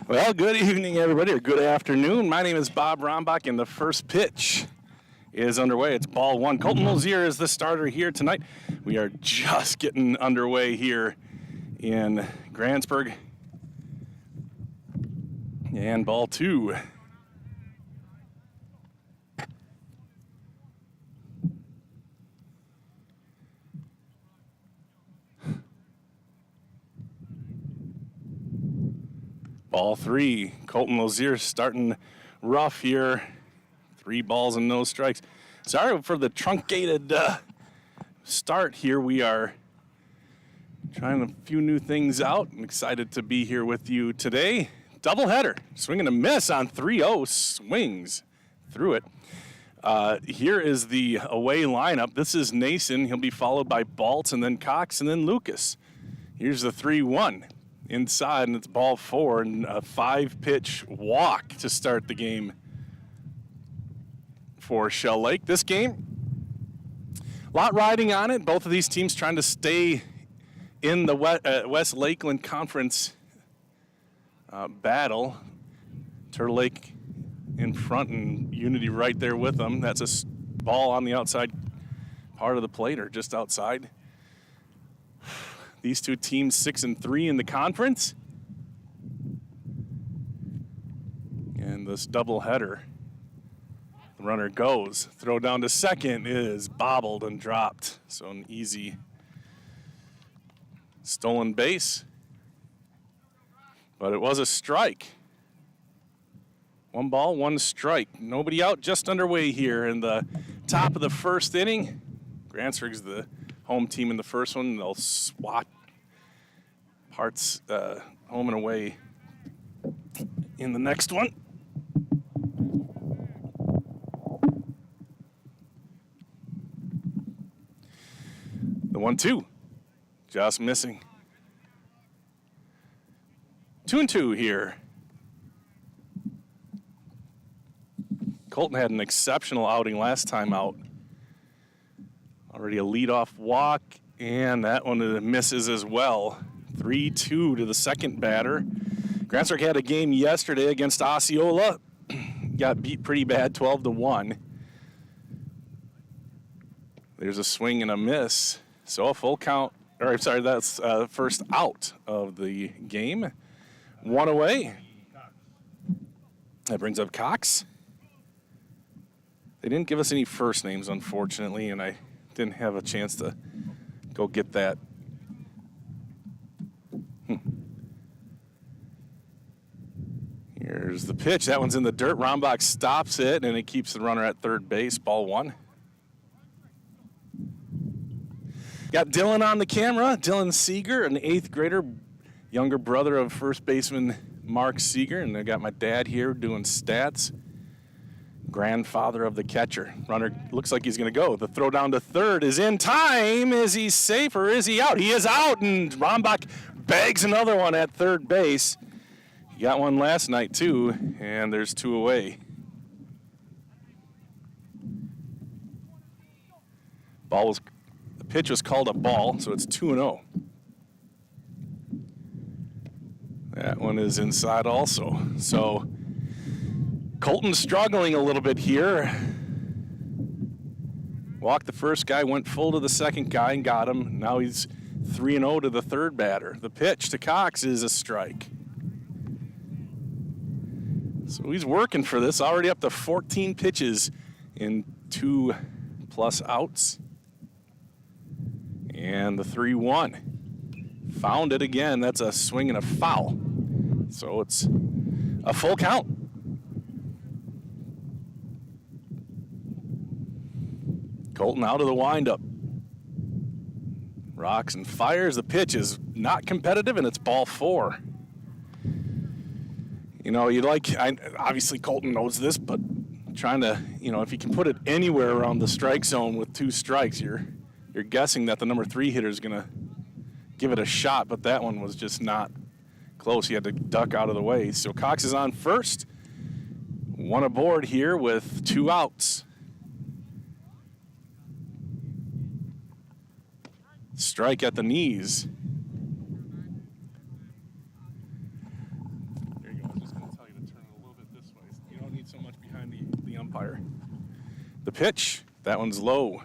Well, good evening, everybody, or good afternoon. My name is Bob Rombach, and the first pitch is underway. It's ball one. Colton Lozier is the starter here tonight. We are just getting underway here in Grantsburg. And ball two. Ball three. Colton Lozier starting rough here. 3 balls and no strikes. Sorry for the truncated start here. We are trying a few new things out. I'm excited to be here with you today. Doubleheader. Swing and a miss on 3-0. Swings through it. Here is the away lineup. This is Nason. He'll be followed by Baltz and then Cox and then Lucas. Here's the 3-1. Inside, and it's ball 4, and a 5-pitch walk to start the game for Shell Lake. This game, a lot riding on it. Both of these teams trying to stay in the West Lakeland Conference battle. Turtle Lake in front and Unity right there with them. That's a ball on the outside part of the plate or just outside. These two teams 6-3 in the conference. And this doubleheader, the runner goes. Throw down to second is bobbled and dropped. So an easy stolen base. But it was a strike. 1 ball, 1 strike. Nobody out, just underway here in the top of the first inning. Grantsburg's the home team in the first one. They'll swap parts home and away in the next one. The 1-2, just missing. 2-2 here. Colton had an exceptional outing last time out. Already a leadoff walk, and that one misses as well. 3-2 to the second batter. Grantsburg had a game yesterday against Osceola. Got beat pretty bad, 12-1. There's a swing and a miss. So a full count, or I'm sorry, that's first out of the game. 1 away. That brings up Cox. They didn't give us any first names, unfortunately, and I didn't have a chance to go get that. Here's the pitch. That one's in the dirt. Rombach stops it, and it keeps the runner at third base. Ball 1. Got Dylan on the camera. Dylan Seeger, an 8th grader, younger brother of first baseman Mark Seeger. And I got my dad here doing stats. Grandfather of the catcher. Runner looks like he's going to go. The throw down to third is in time. Is he safe or is he out? He is out, and Rombach bags another one at third base. He got one last night, too, and there's 2 away. The pitch was called a ball, so it's 2-0. That one is inside also. So Colton's struggling a little bit here. Walked the first guy, went full to the second guy and got him. Now he's 3-0 to the third batter. The pitch to Cox is a strike. So he's working for this, already up to 14 pitches in 2+ outs. And the 3-1. Found it again. That's a swing and a foul. So it's a full count. Colton out of the windup. Rocks and fires. The pitch is not competitive, and it's ball 4. You know, obviously Colton knows this, but trying to, if you can put it anywhere around the strike zone with 2 strikes, you're guessing that the number 3 hitter is going to give it a shot, but that one was just not close. He had to duck out of the way. So Cox is on first. 1 aboard here with 2 outs. Strike at the knees. There you go. pitch. That one's low.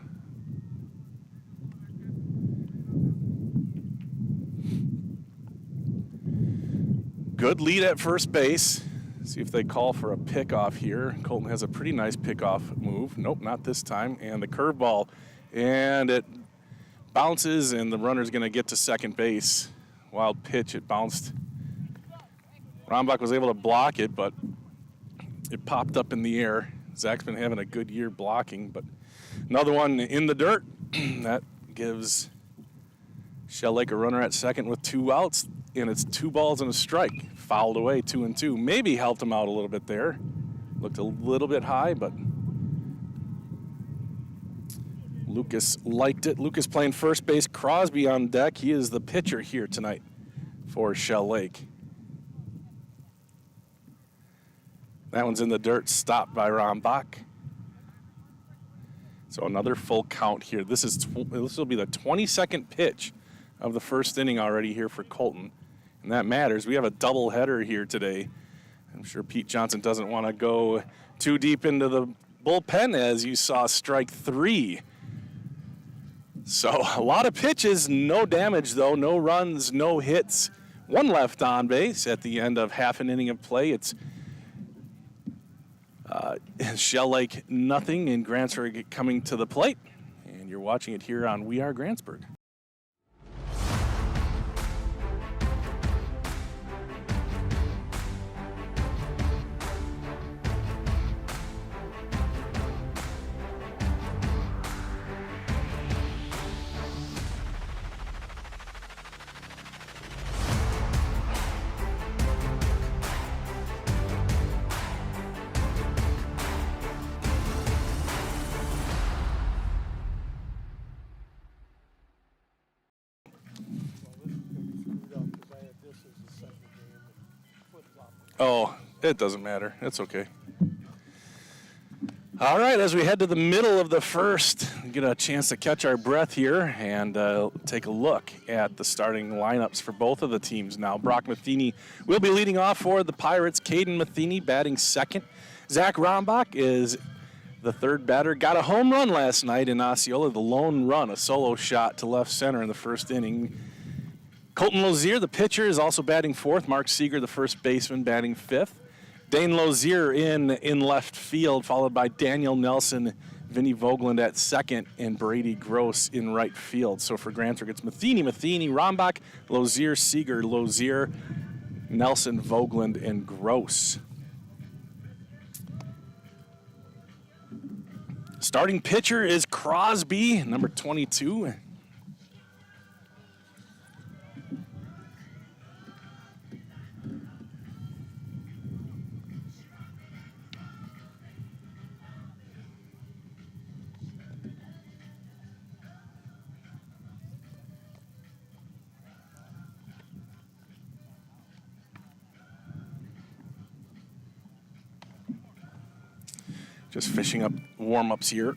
Good lead at first base. See if they call for a pickoff here. Colton has a pretty nice pickoff move. Nope, not this time. And the curveball, and it bounces, and the runner's going to get to second base. Wild pitch, it bounced. Rombach was able to block it, but it popped up in the air. Zach's been having a good year blocking, but another one in the dirt. That gives Shell Lake a runner at second with 2 outs, and it's 2 balls and a strike. Fouled away, 2-2. Maybe helped him out a little bit there. Looked a little bit high, but Lucas liked it. Lucas playing first base. Crosby on deck. He is the pitcher here tonight for Shell Lake. That one's in the dirt, stopped by Rombach. So another full count here. This will be the 22nd pitch of the first inning already here for Colton, and that matters. We have a doubleheader here today. I'm sure Pete Johnson doesn't want to go too deep into the bullpen, as you saw strike 3. So a lot of pitches, no damage though, no runs, no hits. 1 left on base at the end of half an inning of play. It's Shell Lake nothing, and Grantsburg coming to the plate. And you're watching it here on We Are Grantsburg. Oh, it doesn't matter. It's okay. All right, as we head to the middle of the first, get a chance to catch our breath here and take a look at the starting lineups for both of the teams now. Brock Matheny will be leading off for the Pirates. Caden Matheny batting second. Zach Rombach is the third batter. Got a home run last night in Osceola, the lone run, a solo shot to left center in the first inning. Colton Lozier, the pitcher, is also batting fourth. Mark Seeger, the first baseman, batting fifth. Dane Lozier in left field, followed by Daniel Nelson, Vinny Vogeland at second, and Brady Gross in right field. So for Grantsburg, it's Matheny, Rombach, Lozier, Seeger, Lozier, Nelson, Vogeland, and Gross. Starting pitcher is Crosby, number 22. Just fishing up warm-ups here.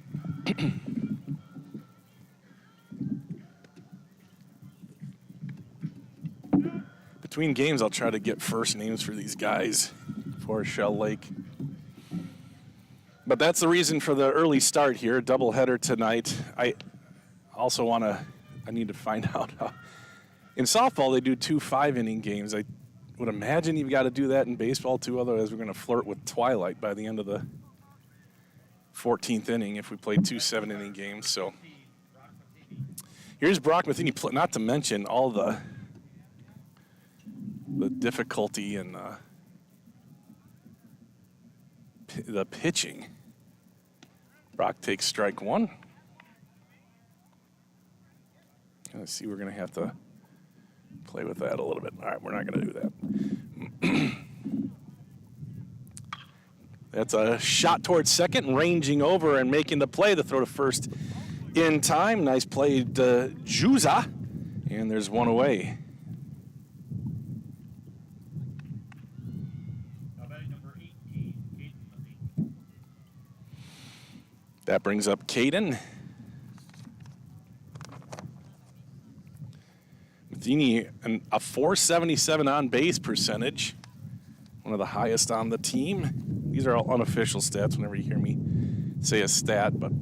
Between games, I'll try to get first names for these guys for Shell Lake. But that's the reason for the early start here, doubleheader tonight. I need to find out how. In softball, they do 2 5-inning games. I would imagine you've got to do that in baseball too, otherwise we're going to flirt with twilight by the end of the 14th inning if we played 2 7-inning games. So here's Brock Matheny, not to mention all the difficulty and the pitching. Brock takes strike 1. Let's see, we're going to have to play with that a little bit. All right, we're not going to do that. That's a shot towards second, ranging over and making the play. The throw to first in time. Nice play to Juza, and there's one away. That brings up Caden. Matheny, a .477 on base percentage, one of the highest on the team. These are all unofficial stats whenever you hear me say a stat, but a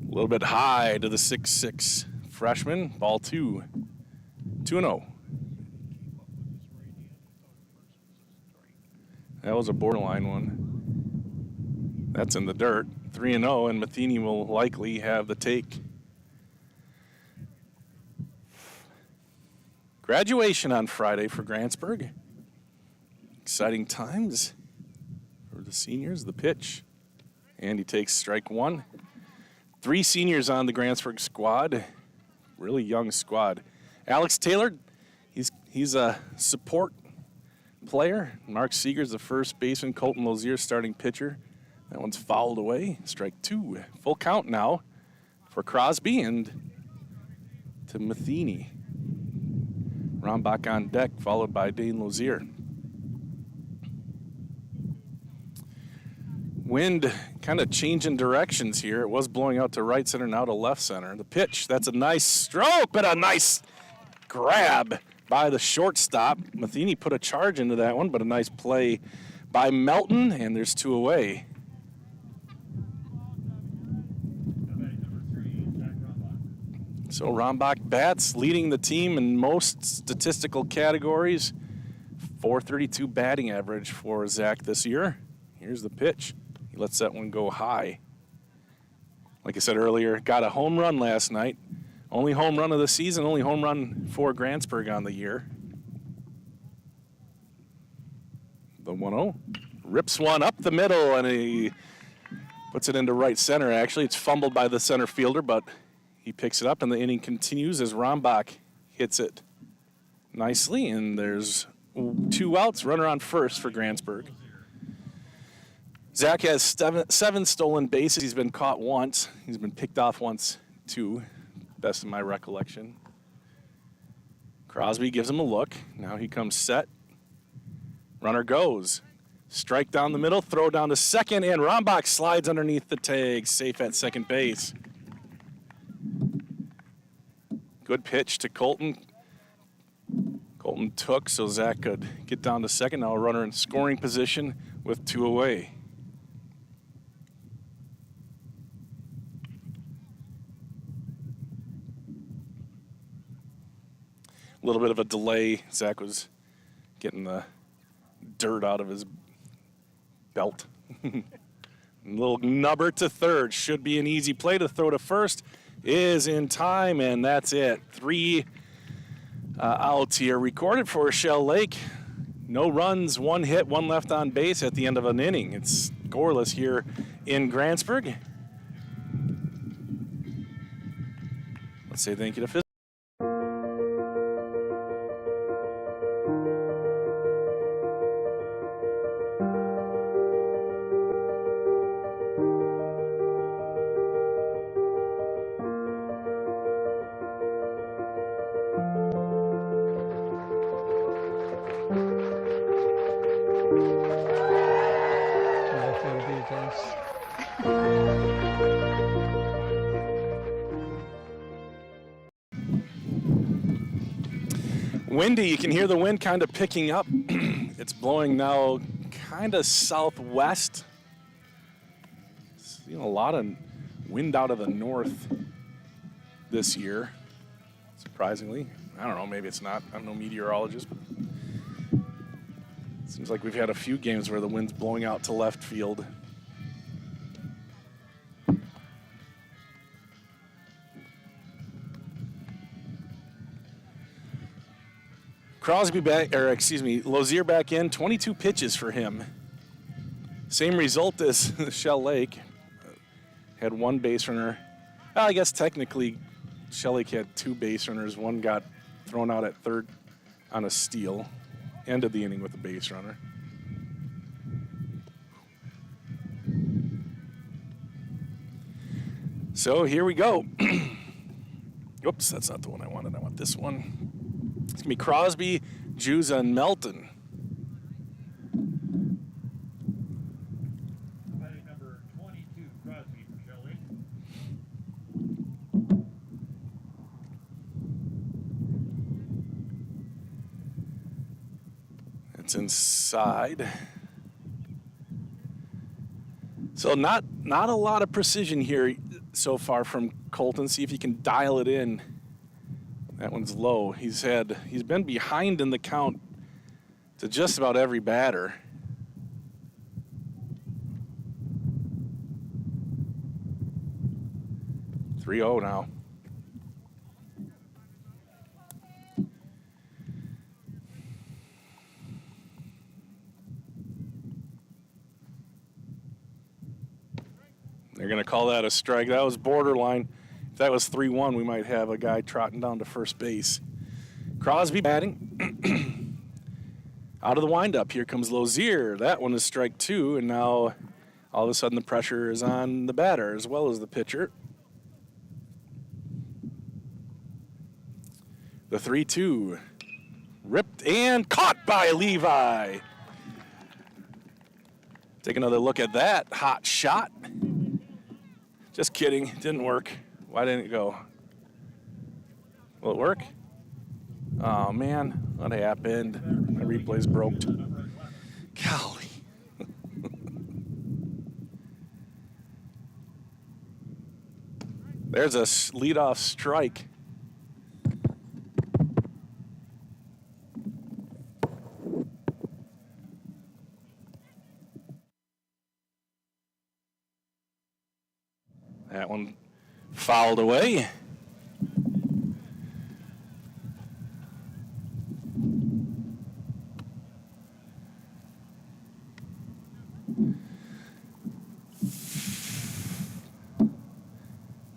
little bit high to the 6'6" freshman. Ball 2. 2-0. That was a borderline one. That's in the dirt. 3-0, and Matheny will likely have the take. Graduation on Friday for Grantsburg. Exciting times for the seniors. The pitch. And he takes strike 1. 3 seniors on the Grantsburg squad. Really young squad. Alex Taylor, he's a support player. Mark Seeger's the first baseman. Colton Lozier starting pitcher. That one's fouled away. Strike 2. Full count now for Crosby and to Matheny. Rombach on deck, followed by Dane Lozier. Wind kind of changing directions here. It was blowing out to right center, now to left center. The pitch, that's a nice stroke, but a nice grab by the shortstop. Matheny put a charge into that one, but a nice play by Melton, and there's 2 away. So Rombach bats, leading the team in most statistical categories. .432 batting average for Zach this year. Here's the pitch. He lets that one go high. Like I said earlier, got a home run last night. Only home run of the season, only home run for Grantsburg on the year. The 1-0. Rips one up the middle, and he puts it into right center. Actually, it's fumbled by the center fielder, but he picks it up, and the inning continues as Rombach hits it nicely, and there's 2 outs, runner on first for Grantsburg. Zach has 7 stolen bases. He's been caught once. He's been picked off once, too, best of my recollection. Crosby gives him a look. Now he comes set. Runner goes. Strike down the middle, throw down to second, and Rombach slides underneath the tag, safe at second base. Good pitch to Colton. Colton took so Zach could get down to second. Now a runner in scoring position with 2 away. A little bit of a delay. Zach was getting the dirt out of his belt. A little nubber to third. Should be an easy play. To throw to first is in time, and that's it. 3 outs here recorded for Shell Lake. No runs, 1 hit, 1 left on base at the end of an inning. It's scoreless here in Grantsburg. Let's say thank you to windy. You can hear the wind kind of picking up. It's blowing now kind of southwest. Seeing a lot of wind out of the north this year, surprisingly. I don't know, maybe it's not. I'm no meteorologist, but it seems like we've had a few games where the wind's blowing out to left field. Crosby back, or excuse me, Lozier back in, 22 pitches for him. Same result as Shell Lake. Had 1 base runner. Well, I guess technically Shell Lake had 2 base runners. 1 got thrown out at third on a steal. Ended the inning with a base runner. So here we go. Oops, that's not the one I wanted. I want this one. It's going to be Crosby, Juza, and Melton. Number 22, Crosby for Shelley. It's inside. So not a lot of precision here so far from Colton. See if he can dial it in. That one's low. He's been behind in the count to just about every batter. (3-0) now. They're going to call that a strike. That was borderline. If that was 3-1, we might have a guy trotting down to first base. Crosby batting. Out of the windup, here comes Lozier. That one is strike 2, and now all of a sudden the pressure is on the batter as well as the pitcher. The 3-2. Ripped and caught by Levi. Take another look at that hot shot. Just kidding, didn't work. Why didn't it go? Will it work? Oh man, what happened? My replay's broke. Golly. There's a leadoff strike. That one fouled away.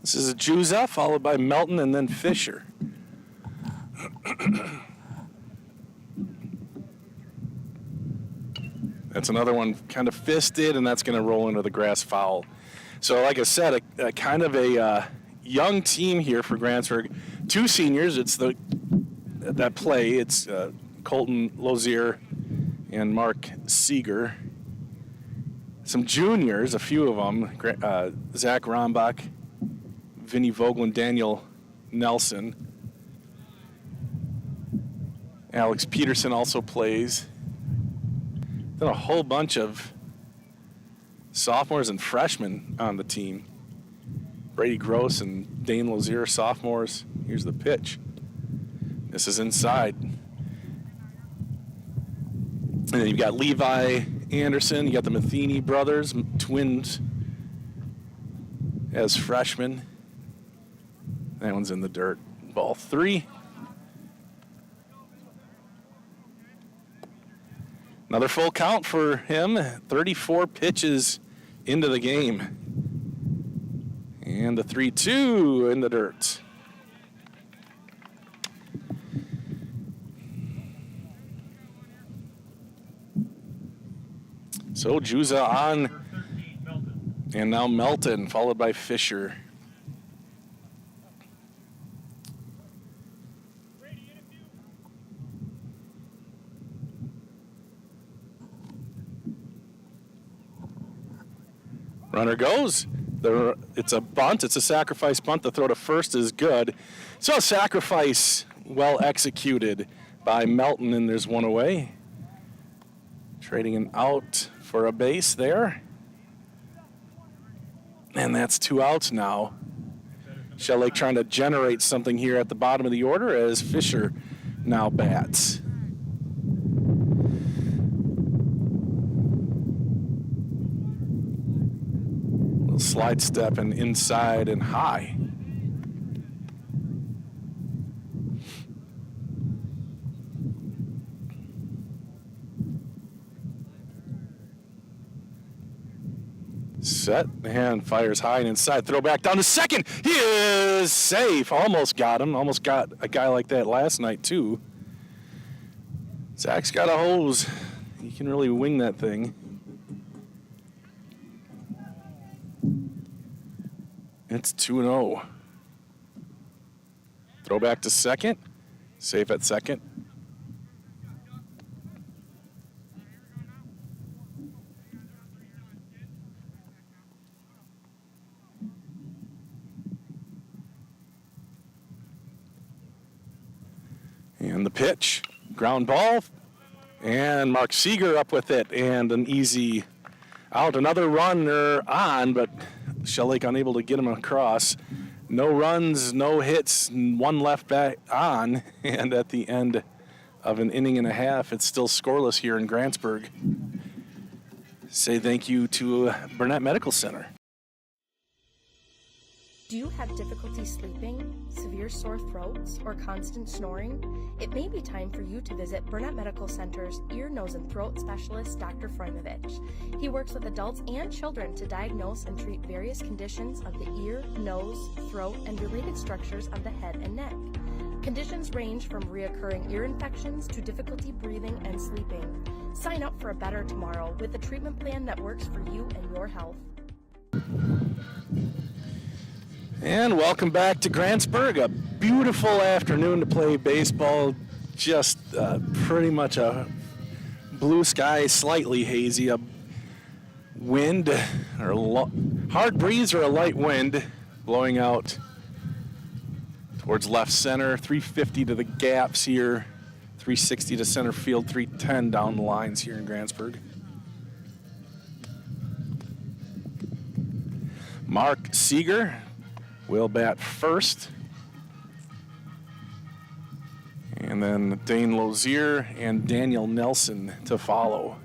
This is a Juza, followed by Melton and then Fisher. That's another one kind of fisted, and that's going to roll into the grass foul. So like I said, a kind of a young team here for Grantsburg. 2 seniors, it's that play. It's Colton Lozier and Mark Seeger. Some juniors, a few of them, Zach Rombach, Vinny Vogelin, Daniel Nelson. Alex Peterson also plays. Then a whole bunch of sophomores and freshmen on the team. Brady Gross and Dane Lozier, sophomores. Here's the pitch. This is inside. And then you've got Levi Anderson. You got the Matheny brothers, twins, as freshmen. That one's in the dirt. Ball 3. Another full count for him. 34 pitches into the game. And the 3-2 in the dirt. So Juza on. And now Melton, followed by Fisher. Runner goes. It's a bunt. It's a sacrifice bunt. The throw to first is good. So a sacrifice well executed by Melton, and there's one away. Trading him out for a base there. And that's 2 outs now. Shell Lake trying to generate something here at the bottom of the order as Fisher now bats. Slide step and inside and high. Set and fires high and inside. Throw back down to second. He is safe. Almost got him. Almost got a guy like that last night too. Zach's got a hose. He can really wing that thing. It's 2-0. Throw back to second. Safe at second. And the pitch. Ground ball. And Mark Seeger up with it, and an easy out. Another runner on, but Shell Lake unable to get him across. No runs, no hits, one left back on, and at the end of an inning and a half, it's still scoreless here in Grantsburg. Say thank you to Burnett Medical Center. Do you have difficulty sleeping, severe sore throats, or constant snoring? It may be time for you to visit Burnett Medical Center's ear, nose, and throat specialist, Dr. Frojmovich. He works with adults and children to diagnose and treat various conditions of the ear, nose, throat, and related structures of the head and neck. Conditions range from reoccurring ear infections to difficulty breathing and sleeping. Sign up for a better tomorrow with a treatment plan that works for you and your health. And welcome back to Grantsburg. A beautiful afternoon to play baseball. Just pretty much a blue sky, slightly hazy. A wind, or hard breeze or a light wind blowing out towards left center. 350 to the gaps here. 360 to center field. 310 down the lines here in Grantsburg. Mark Seeger will bat first. And then Dane Lozier and Daniel Nelson to follow.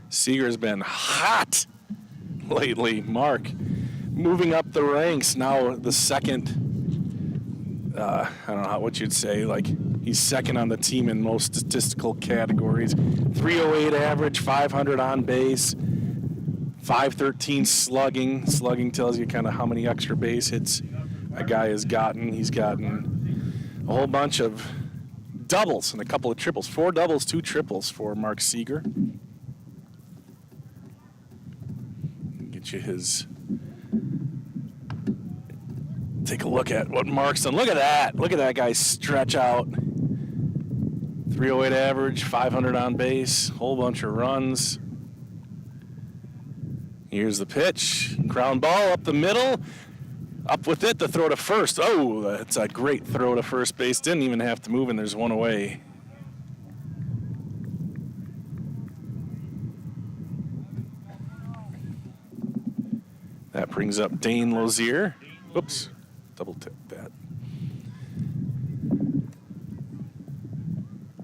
Seeger's been hot lately. Mark moving up the ranks, now the second, I don't know what you'd say, like he's second on the team in most statistical categories. 308 average, 500 on base. 513 slugging. Slugging tells you kind of how many extra base hits a guy has gotten. He's gotten a whole bunch of doubles and a couple of triples. 4 doubles, 2 triples for Mark Seeger. Get you his... Take a look at what Mark's done. Look at that. Look at that guy stretch out. 308 average, 500 on base, whole bunch of runs. Here's the pitch. Ground ball up the middle. Up with it, the throw to first. Oh, that's a great throw to first base. Didn't even have to move, and there's one away. That brings up Dane Lozier. Oops, double tip that.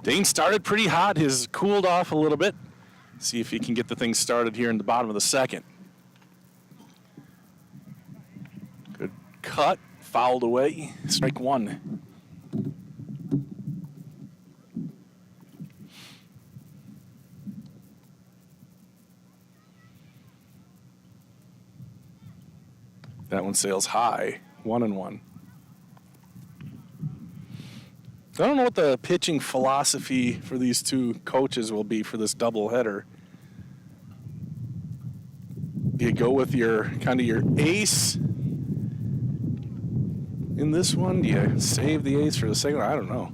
Dane started pretty hot. Has cooled off a little bit. See if he can get the thing started here in the bottom of the second. Good cut, fouled away, strike one. That one sails high, 1-1. I don't know what the pitching philosophy for these two coaches will be for this doubleheader. Do you go with your kind of your ace in this one? Do you save the ace for the second one? I don't know.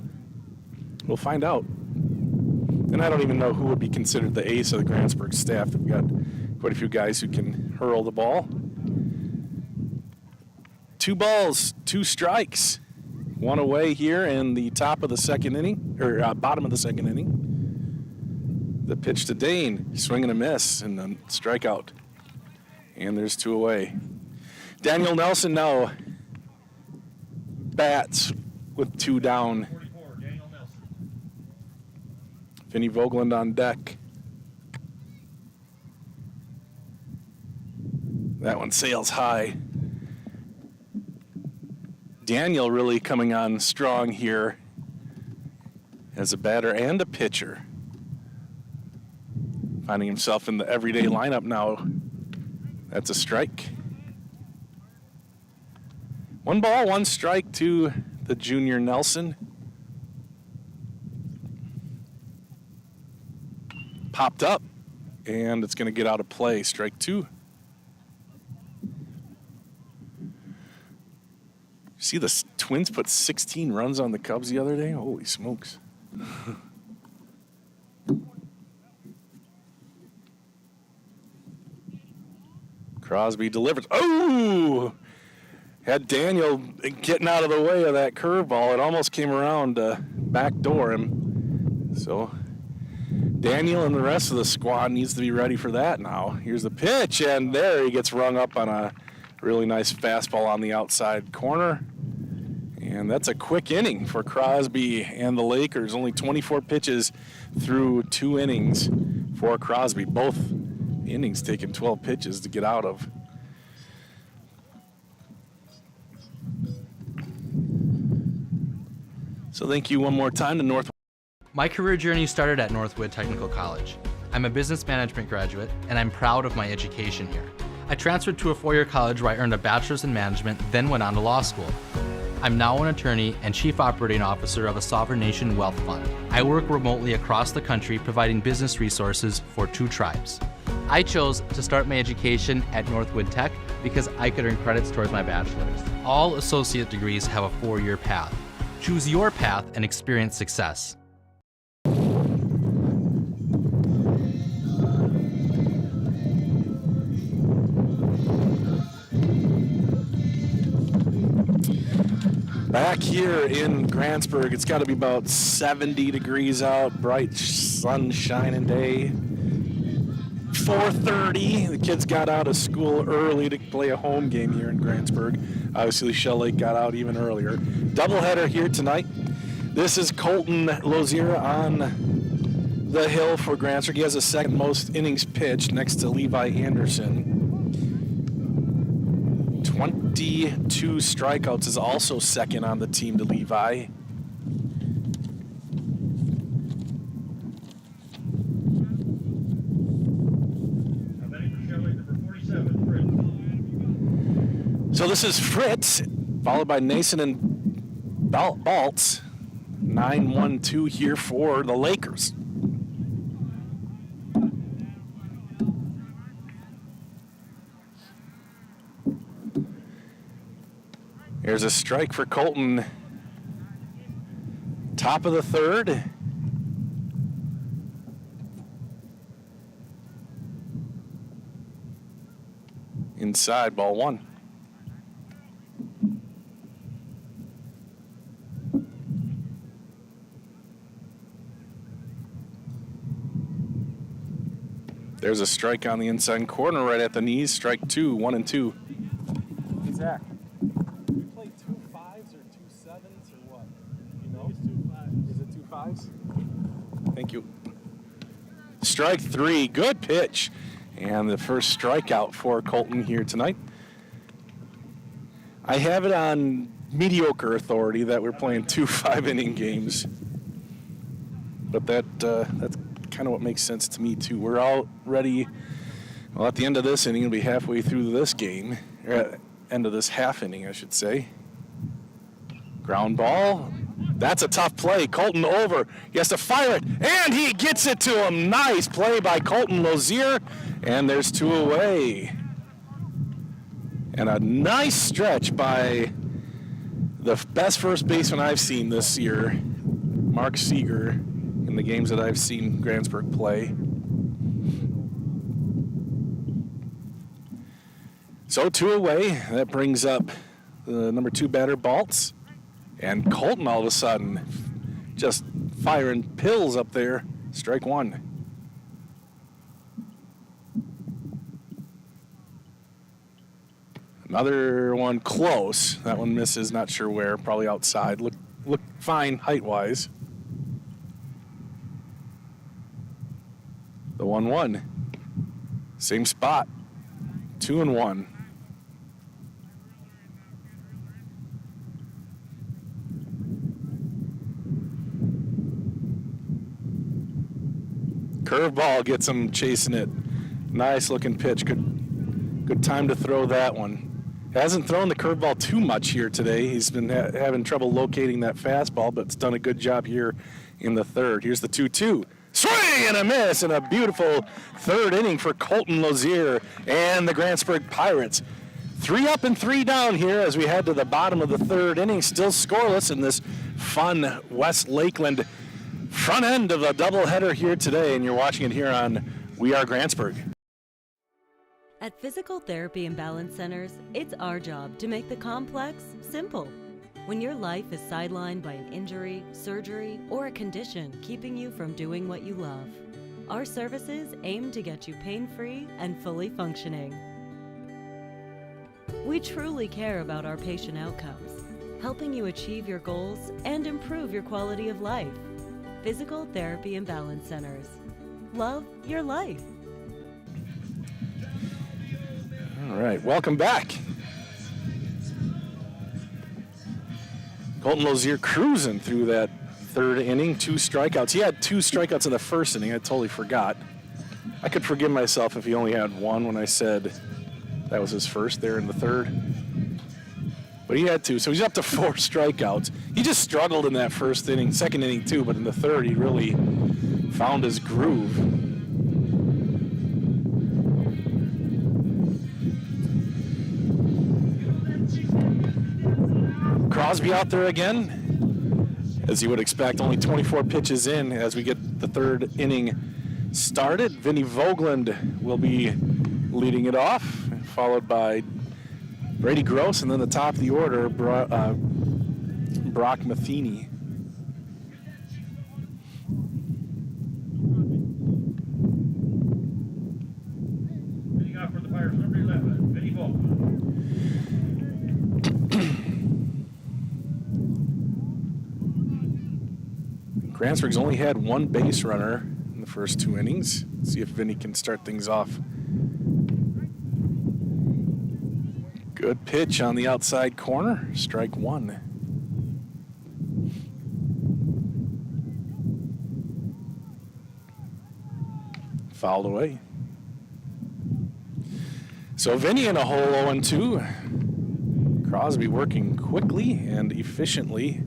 We'll find out. And I don't even know who would be considered the ace of the Grantsburg staff. We've got quite a few guys who can hurl the ball. 2 balls, 2 strikes. One away here in the top of the second inning, or bottom of the second inning. The pitch to Dane, swing and a miss, and then strikeout. And there's 2 away. Daniel Nelson now bats with 2 down. 44, Daniel Nelson. Vinny Vogeland on deck. That one sails high. Daniel really coming on strong here as a batter and a pitcher. Finding himself in the everyday lineup now. That's a strike. 1 ball, 1 strike to the junior Nelson. Popped up, and it's going to get out of play. Strike 2. See, the Twins put 16 runs on the Cubs the other day? Holy smokes. Crosby delivers. Oh! Had Daniel getting out of the way of that curveball. It almost came around to backdoor him. So Daniel and the rest of the squad needs to be ready for that now. Here's the pitch, and there he gets rung up on a really nice fastball on the outside corner. And that's a quick inning for Crosby and the Lakers. Only 24 pitches through 2 innings for Crosby. Both innings taking 12 pitches to get out of. So thank you one more time to North. My career journey started at Northwood Technical College. I'm a business management graduate, and I'm proud of my education here. I transferred to a 4-year college where I earned a bachelor's in management, then went on to law school. I'm now an attorney and chief operating officer of a sovereign nation wealth fund. I work remotely across the country providing business resources for 2 tribes. I chose to start my education at Northwood Tech because I could earn credits towards my bachelor's. All associate degrees have a 4-year path. Choose your path and experience success. Back here in Grantsburg, it's got to be about 70 degrees out, bright sunshine day. 4:30, the kids got out of school early to play a home game here in Grantsburg. Obviously, Shell Lake got out even earlier. Doubleheader here tonight. This is Colton Lozier on the hill for Grantsburg. He has the second most innings pitched next to Levi Anderson. 22 strikeouts, is also second on the team to Levi. So this is Fritz, followed by Nason and Baltz. 9-1-2 here for the Lakers. Here's a strike for Colton. Top of the third. Inside, ball 1. There's a strike on the inside corner right at the knees. Strike 2, 1-2. Hey, Zach. We play 2 5s or 2 7s or what? You know? It's 2 5s. Is it 2 5s? Thank you. Strike 3, good pitch. And the first strikeout for Colton here tonight. I have it on mediocre authority that we're playing 2 5-inning games. But that's kind of what makes sense to me too. We're already, well, at the end of this inning, we'll be halfway through this game, or at end of this half inning, I should say. Ground ball. That's a tough play. Colton over. He has to fire it, and he gets it to him. Nice play by Colton Lozier, and there's 2 away. And a nice stretch by the best first baseman I've seen this year, Mark Seeger, in the games that I've seen Grantsburg play. So 2 away. That brings up the number 2 batter, Baltz. And Colton all of a sudden just firing pills up there. Strike 1. Another one close. That one misses, not sure where, probably outside. Look fine height-wise. The 1-1. Same spot. 2-1. Curveball gets him chasing it. Nice looking pitch. Good time to throw that one. Hasn't thrown the curveball too much here today. He's been having trouble locating that fastball, but it's done a good job here in the third. Here's the 2-2. Swing and a miss, and a beautiful third inning for Colton Lozier and the Grantsburg Pirates. 3 up and 3 down here as we head to the bottom of the third inning. Still scoreless in this fun West Lakeland front end of a doubleheader here today, and you're watching it here on We Are Grantsburg. At Physical Therapy and Balance Centers, it's our job to make the complex simple. When your life is sidelined by an injury, surgery, or a condition keeping you from doing what you love, our services aim to get you pain-free and fully functioning. We truly care about our patient outcomes, helping you achieve your goals and improve your quality of life. Physical Therapy and Balance Centers. Love your life. All right, welcome back. Colton Lozier cruising through that third inning, 2 strikeouts. He had 2 strikeouts in the first inning. I totally forgot. I could forgive myself if he only had 1 when I said that was his first there in the third. But he had 2, so he's up to 4 strikeouts. He just struggled in that first inning, second inning too, but in the third he really found his groove. Crosby out there again, as you would expect, only 24 pitches in as we get the third inning started. Vinny Vogeland will be leading it off, followed by Brady Gross, and then the top of the order, Brock Matheny. Leading off for the Pirates, number 11, Vinny Volkman. Grantsburg's only had 1 base runner in the first 2 innings. See if Vinny can start things off. Good pitch on the outside corner, strike 1. Fouled away. So Vinny in a hole 0-2. Crosby working quickly and efficiently.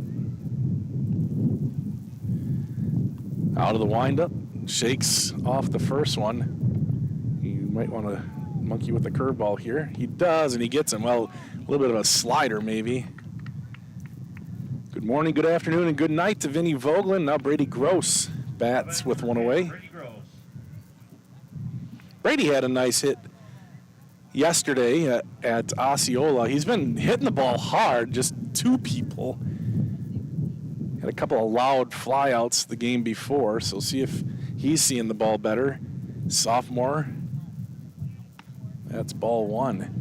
Out of the windup, shakes off the first one. You might want to monkey with the curveball here. He does, and he gets him. Well, a little bit of a slider, maybe. Good morning, good afternoon, and good night to Vinny Vogeland. Now Brady Gross bats with 1 away. Brady Gross. Brady had a nice hit yesterday at Osceola. He's been hitting the ball hard, just 2 people. Had a couple of loud flyouts the game before, so see if he's seeing the ball better. Sophomore. That's ball 1.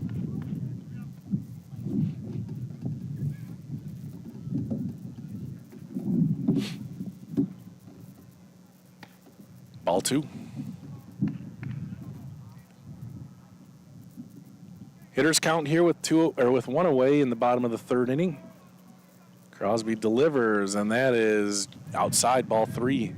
Ball 2. Hitters count here with 1 away in the bottom of the third inning. Crosby delivers, and that is outside, ball 3.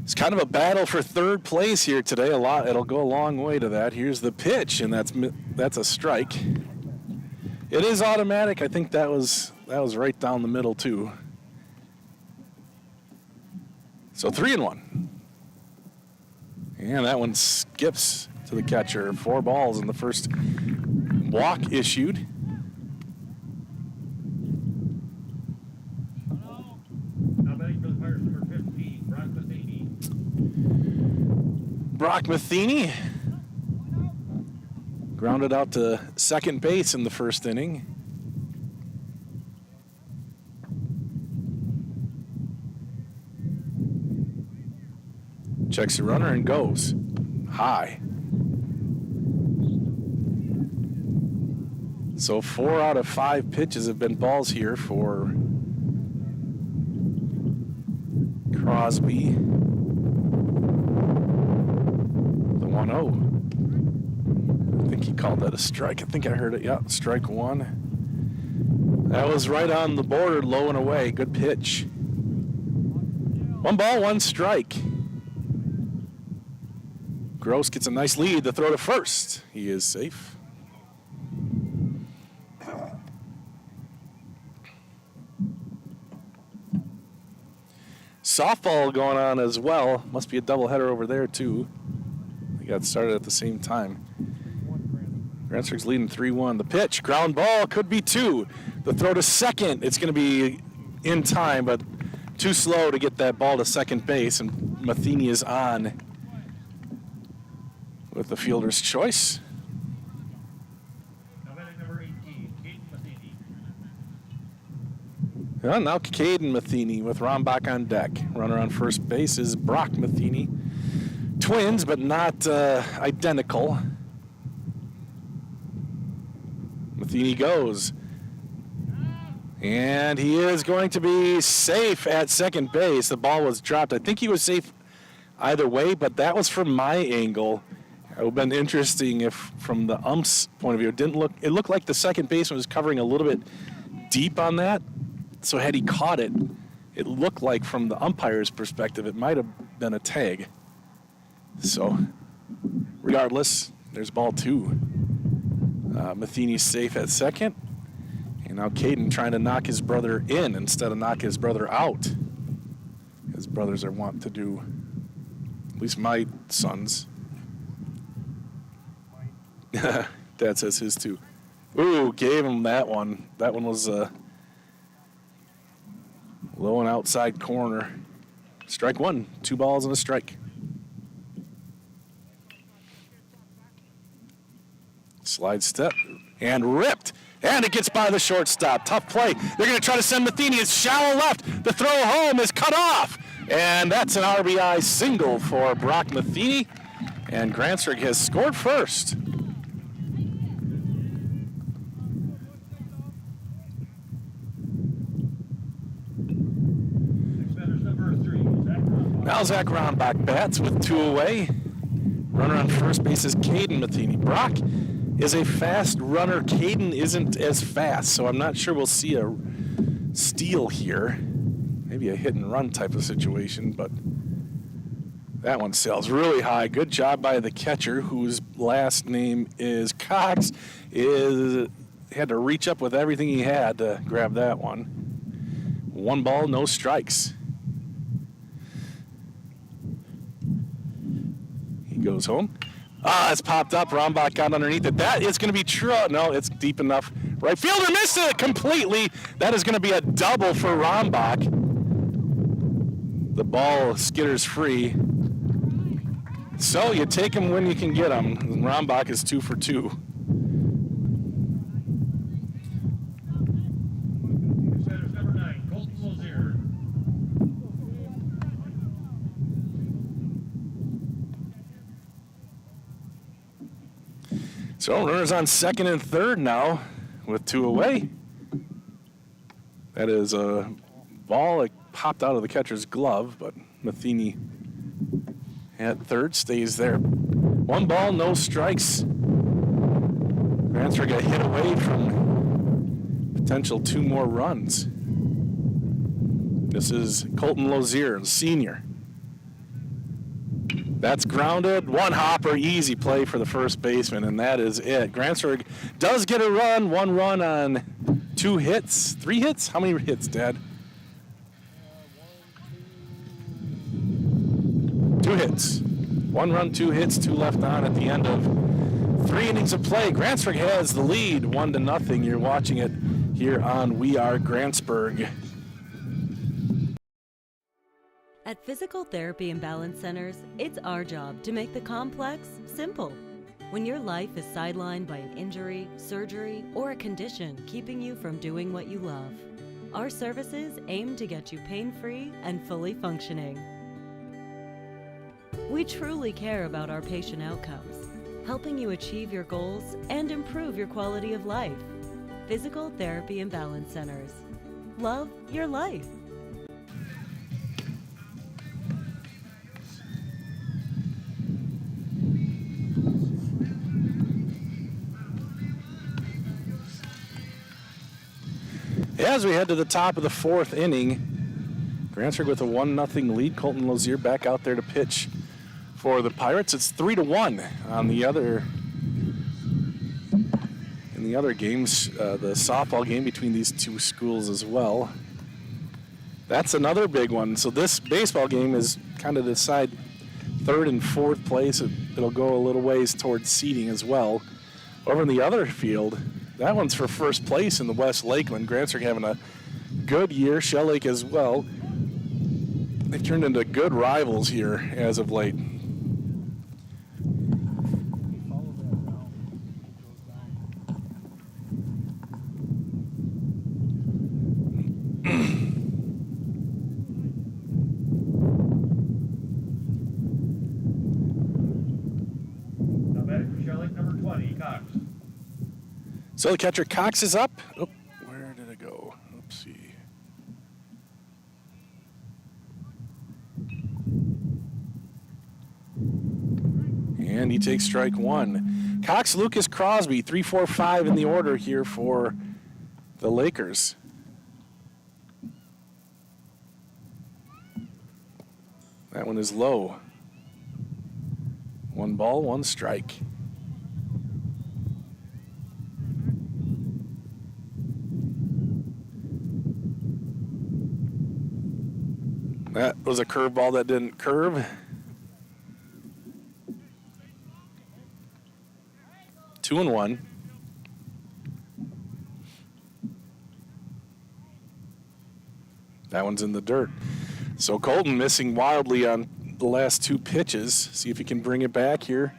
It's kind of a battle for third place here today. It'll go a long way to that. Here's the pitch, and that's a strike. It is automatic. I think that was right down the middle too. So 3-1. And that one skips to the catcher. 4 balls in the first walk issued. Now batting for the Pirates, number 15, Brock Matheny. Brock Matheny grounded out to second base in the first inning. Checks the runner and goes high. So 4 out of 5 pitches have been balls here for Crosby. The 1-0. I think he called that a strike. I think I heard it. Yeah, strike 1. That was right on the border, low and away. Good pitch. 1 ball, 1 strike. Gross gets a nice lead. The throw to first. He is safe. Softball going on as well. Must be a doubleheader over there too. They got started at the same time. Grantsburg's leading 3-1. The pitch, ground ball, could be 2. The throw to second. It's going to be in time, but too slow to get that ball to second base, and Matheny is on with the fielder's choice. Now batting number 18, Caden Matheny. Yeah, now Caden Matheny with Rombach on deck. Runner on first base is Brock Matheny. Twins, but not identical. Matheny goes. And he is going to be safe at second base. The ball was dropped. I think he was safe either way, but that was from my angle. It would have been interesting if, from the ump's point of view, it looked like the second baseman was covering a little bit deep on that. So had he caught it, it looked like from the umpire's perspective, it might have been a tag. So regardless, there's ball two. Matheny's safe at second. And now Caden trying to knock his brother in instead of knock his brother out. His brothers are wont to do, at least my sons. Dad says his too. Ooh, gave him that one. That one was low and outside corner. Strike one, 2 balls and a strike. Slide step and ripped. And it gets by the shortstop. Tough play. They're going to try to send Matheny. It's shallow left. The throw home is cut off. And that's an RBI single for Brock Matheny. And Grantsburg has scored first. Next batter's number 3, Zach Rombach. Now Zach Rombach bats with 2 away. Runner on first base is Caden Matheny. Brock is a fast runner. Caden isn't as fast, so I'm not sure we'll see a steal here. Maybe a hit and run type of situation, but that one sails really high. Good job by the catcher, whose last name is Cox. Had to reach up with everything he had to grab that one. 1 ball, no strikes. He goes home. It's popped up. Rombach got underneath it. That is going to be true. No, it's deep enough. Right fielder missed it completely. That is going to be a double for Rombach. The ball skitters free. So you take him when you can get him. Rombach is 2 for 2. Next batter's number 9, Colton Lozier. So runners on second and third now with 2 away. That is a ball that popped out of the catcher's glove, but Matheny at third stays there. 1 ball, no strikes. Grantsburg got hit away from potential 2 more runs. This is Colton Lozier, the senior. That's grounded. 1 hopper, easy play for the first baseman, and that is it. Grantsburg does get a run, 1 run on 2 hits. 3 hits? How many hits, Dad? 2 hits. 1 run, 2 hits, 2 left on at the end of 3 innings of play. Grantsburg has the lead, 1-0. You're watching it here on We Are Grantsburg. At Physical Therapy and Balance Centers, it's our job to make the complex simple. When your life is sidelined by an injury, surgery, or a condition keeping you from doing what you love, our services aim to get you pain-free and fully functioning. We truly care about our patient outcomes, helping you achieve your goals and improve your quality of life. Physical Therapy and Balance Centers. Love your life. As we head to the top of the 4th inning, Grantsburg with a 1-0 lead. Colton Lozier back out there to pitch for the Pirates. It's 3-1 on the other games, the softball game between these 2 schools as well. That's another big one. So this baseball game is kind of decide 3rd and 4th place. It'll go a little ways towards seeding as well. Over in the other field, that one's for first place in the West Lakeland. Grantsburg having a good year. Shell Lake as well. They've turned into good rivals here as of late. 20, Cox. So the catcher Cox is up. Oh, where did it go? Oopsie. And he takes strike one. Cox, Lucas, Crosby, 3, 4, 5 in the order here for the Lakers. That one is low. 1 ball, 1 strike. That was a curveball that didn't curve. 2-1. That one's in the dirt. So Colton missing wildly on the last 2 pitches. See if he can bring it back here.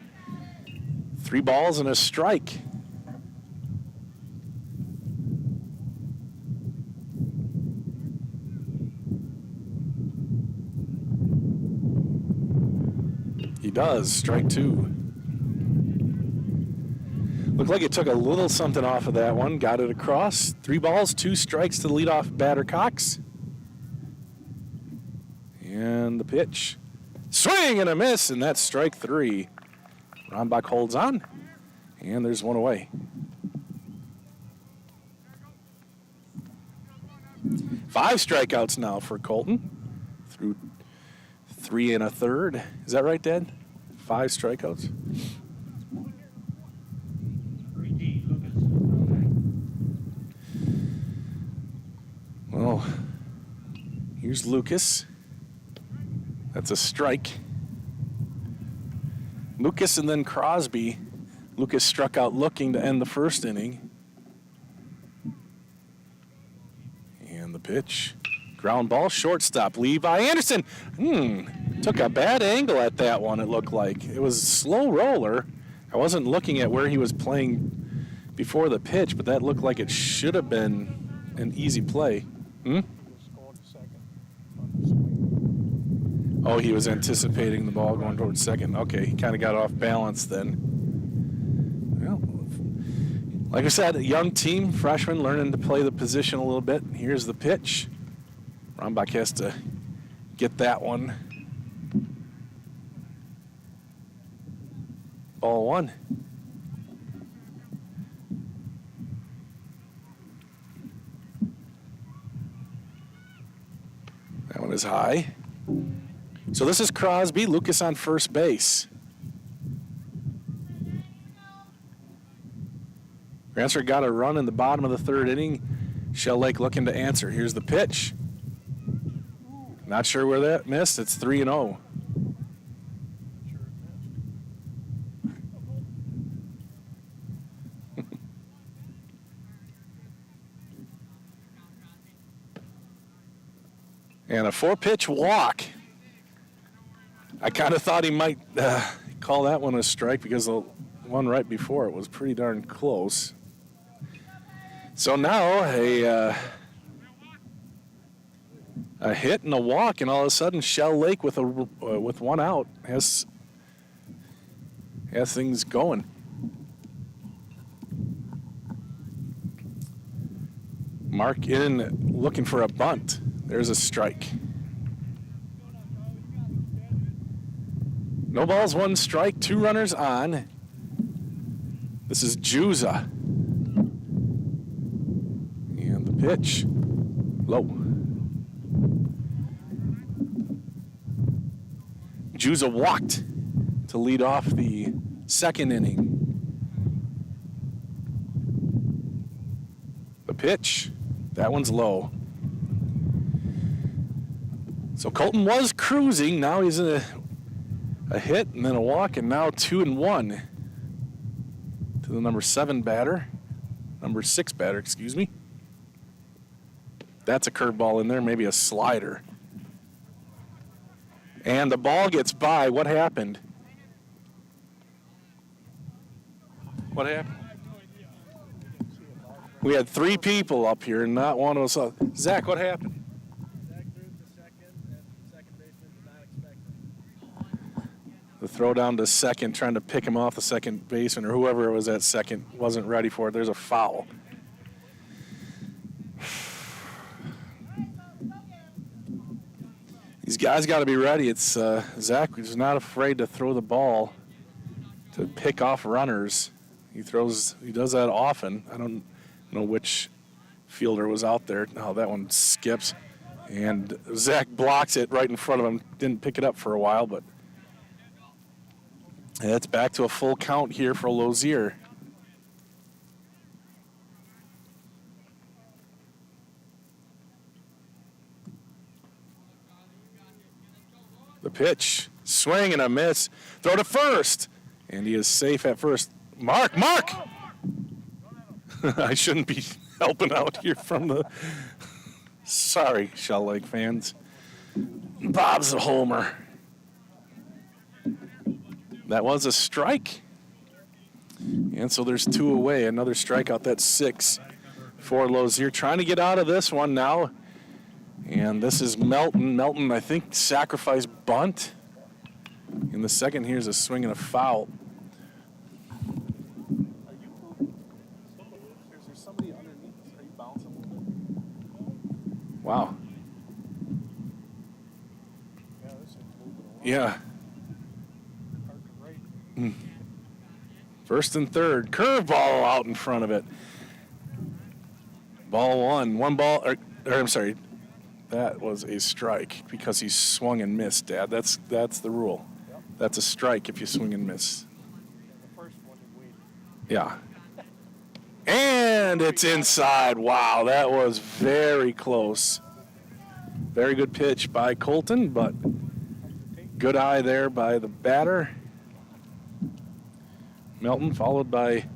3 balls and a strike. He does, strike 2. Looked like it took a little something off of that one. Got it across. 3 balls, 2 strikes to the leadoff batter, Cox. And the pitch. Swing and a miss, and that's strike 3. Rombach holds on, and there's 1 away. 5 strikeouts now for Colton through 3 1/3. Is that right, Dad? 5 strikeouts? 3D, Lucas. Well, here's Lucas. That's a strike. Lucas and then Crosby. Lucas struck out looking to end the first inning. And the pitch. Ground ball, shortstop, Levi Anderson. Took a bad angle at that one, it looked like. It was a slow roller. I wasn't looking at where he was playing before the pitch, but that looked like it should have been an easy play. Oh, he was anticipating the ball going towards second. Okay, he kind of got off balance then. Well, like I said, a young team, freshman, learning to play the position a little bit. Here's the pitch. Rombach has to get that one. Ball 1. That one is high. So this is Crosby, Lucas on first base. Grantsburg got a run in the bottom of the 3rd inning. Shell Lake looking to answer. Here's the pitch. Not sure where that missed. It's 3-0. And a 4-pitch walk. I kind of thought he might call that one a strike because the one right before it was pretty darn close. So now a hit and a walk, and all of a sudden Shell Lake with 1 out has things going. Mark in looking for a bunt. There's a strike. No balls, 1 strike, 2 runners on. This is Juza. And the pitch. Low. Juza walked to lead off the 2nd inning. The pitch. That one's low. So Colton was cruising. Now he's in a hit and then a walk, and now 2-1 to the number 6 batter, excuse me. That's a curveball in there, maybe a slider. And the ball gets by. What happened? What happened? We had 3 people up here and not one of us. Zach, what happened? Zach threw the second, and second baseman did not expect it. The Throw down to second, trying to pick him off the second baseman or whoever was at second wasn't ready for it. There's a foul. These guys got to be ready. It's Zach is not afraid to throw the ball to pick off runners. He does that often. I don't know which fielder was out there. No, that one skips. And Zach blocks it right in front of him. Didn't pick it up for a while, but it's back to a full count here for Lozier. The pitch, swing and a miss. Throw to first, and he is safe at first. Mark! I shouldn't be helping out here from the... Sorry, Shell Lake fans. Bob's a homer. That was a strike. And so there's 2 away. Another strikeout. That's 6 for Lozier. Trying to get out of this one now. And this is Melton. Melton, I think, sacrificed bunt. In the second, here's a swing and a foul. Wow. Yeah. First and third. Curveball out in front of it. Ball one. One ball. Or I'm sorry. That was a strike because he swung and missed, Dad. That's the rule. That's a strike if you swing and miss. Yeah. And it's inside. Wow, that was very close. Very good pitch by Colton, but good eye there by the batter. Melton followed by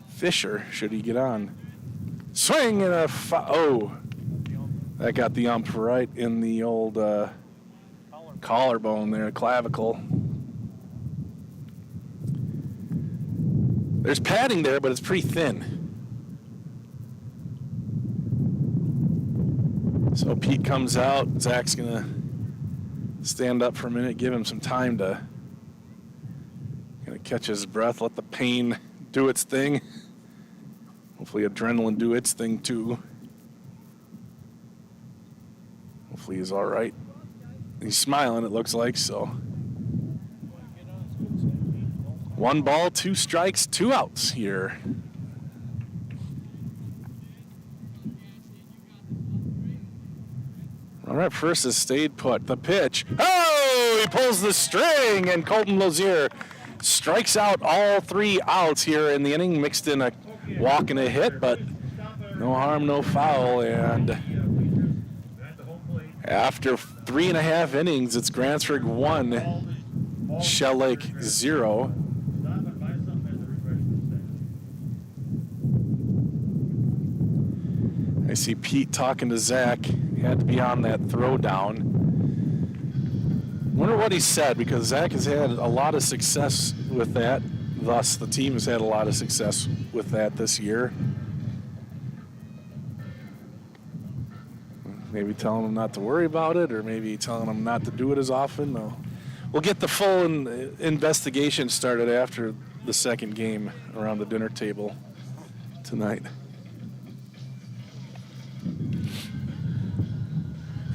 Fisher, should he get on. Swing and a oh. That got the ump right in the old collarbone there, clavicle. There's padding there, but it's pretty thin. So Pete comes out. Zach's going to stand up for a minute, give him some time to catch his breath, let the pain do its thing. Hopefully adrenaline do its thing too. Hopefully he's all right. He's smiling, it looks like, so. 1 ball, 2 strikes, 2 outs here. Runner at first has stayed put. The pitch. Oh, he pulls the string, and Colton Lozier strikes out all 3 outs here in the inning, mixed in a walk and a hit, but no harm, no foul. And after 3.5 innings, it's Grantsburg 1, Shell Lake 0. I see Pete talking to Zach. He had to be on that throw down. Wonder what he said, because Zach has had a lot of success with that. Thus, the team has had a lot of success with that this year. Maybe telling him not to worry about it, or maybe telling him not to do it as often. We'll get the full investigation started after the second game around the dinner table tonight.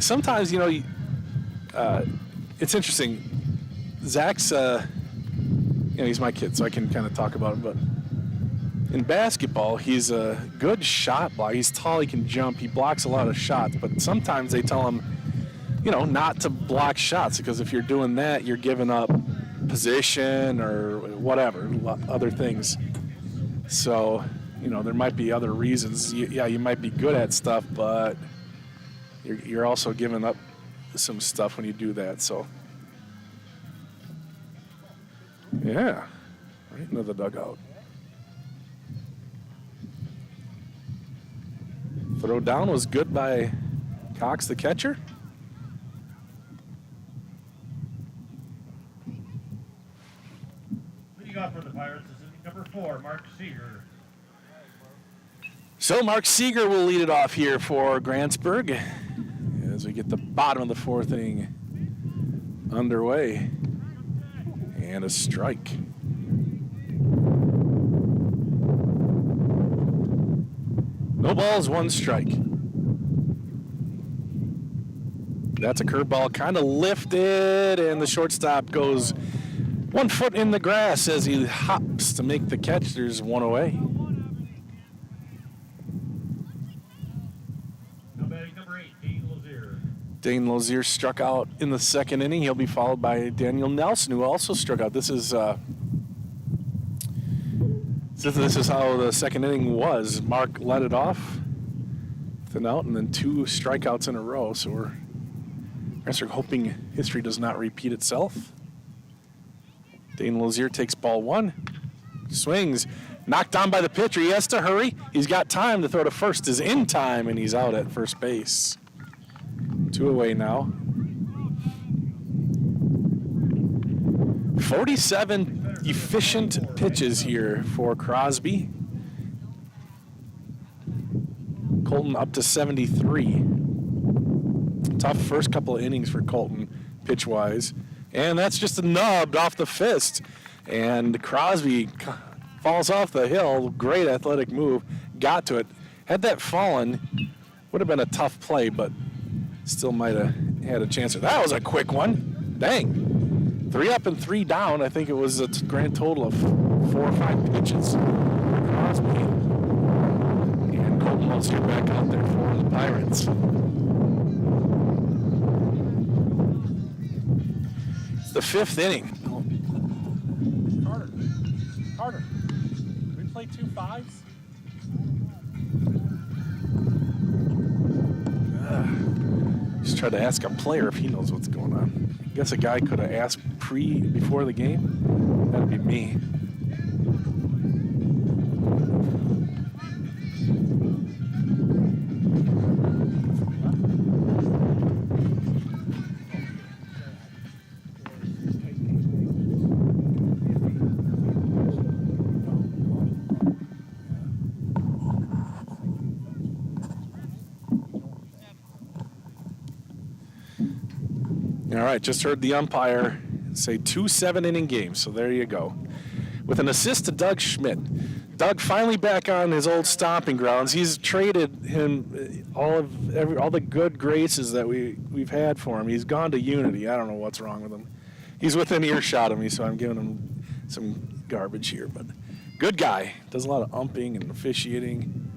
Sometimes, it's interesting. Zach's, he's my kid, so I can kind of talk about him. But in basketball, he's a good shot blocker. He's tall, he can jump, he blocks a lot of shots. But sometimes they tell him, not to block shots, because if you're doing that, you're giving up position or whatever, other things. So, there might be other reasons. You might be good at stuff, but you're also giving up some stuff when you do that. So, yeah, right into the dugout. Throw down was good by Cox, the catcher. Leading off for the Pirates is number 4, Mark Seeger. So Mark Seeger will lead it off here for Grantsburg as we get the bottom of the 4th inning underway. And a strike. No balls, one strike. That's a curveball, kind of lifted, and the shortstop goes 1 foot in the grass as he hops to make the catch. There's one away. Now batting number 8, Dean Lazier. Dane Lazier struck out in the second inning. He'll be followed by Daniel Nelson, who also struck out. This is how the second inning was. Mark led it off with an out and then 2 strikeouts in a row. So we're hoping history does not repeat itself. Dane Lazier takes ball 1, swings, knocked down by the pitcher. He has to hurry. He's got time to throw to first. Is in time, and he's out at first base. 2 away now. 47 efficient pitches here for Crosby. Colton up to 73. Tough first couple of innings for Colton, pitch-wise. And that's just a nub off the fist. And Crosby falls off the hill. Great athletic move. Got to it. Had that fallen, would have been a tough play, but still might have had a chance. That was a quick one. Dang. 3 up and 3 down. I think it was a grand total of 4 or 5 pitches for Crosby. And Colton Lazier back out there for the Pirates. It's the 5th inning. Carter, we play 2 5s? Just tried to ask a player if he knows what's going on. I guess a guy could have asked before the game. That'd be me. All right, just heard the umpire say 2 7-inning games, so there you go. With an assist to Doug Schmidt. Doug finally back on his old stomping grounds. He's traded him all the good graces that we've had for him. He's gone to Unity. I don't know what's wrong with him. He's within earshot of me, so I'm giving him some garbage here. But good guy. Does a lot of umping and officiating.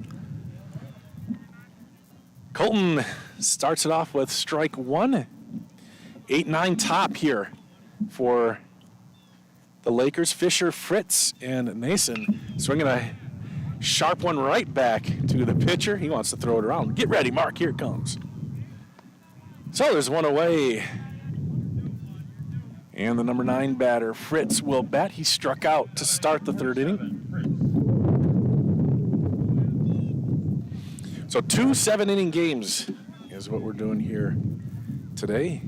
Colton starts it off with strike 1. 8-9 top here for the Lakers. Fisher, Fritz, and Nason swinging a sharp one right back to the pitcher. He wants to throw it around. Get ready, Mark. Here it comes. So there's one away. And the number 9 batter, Fritz, will bat. He struck out to start the 3rd inning. So 2 7-inning games is what we're doing here today.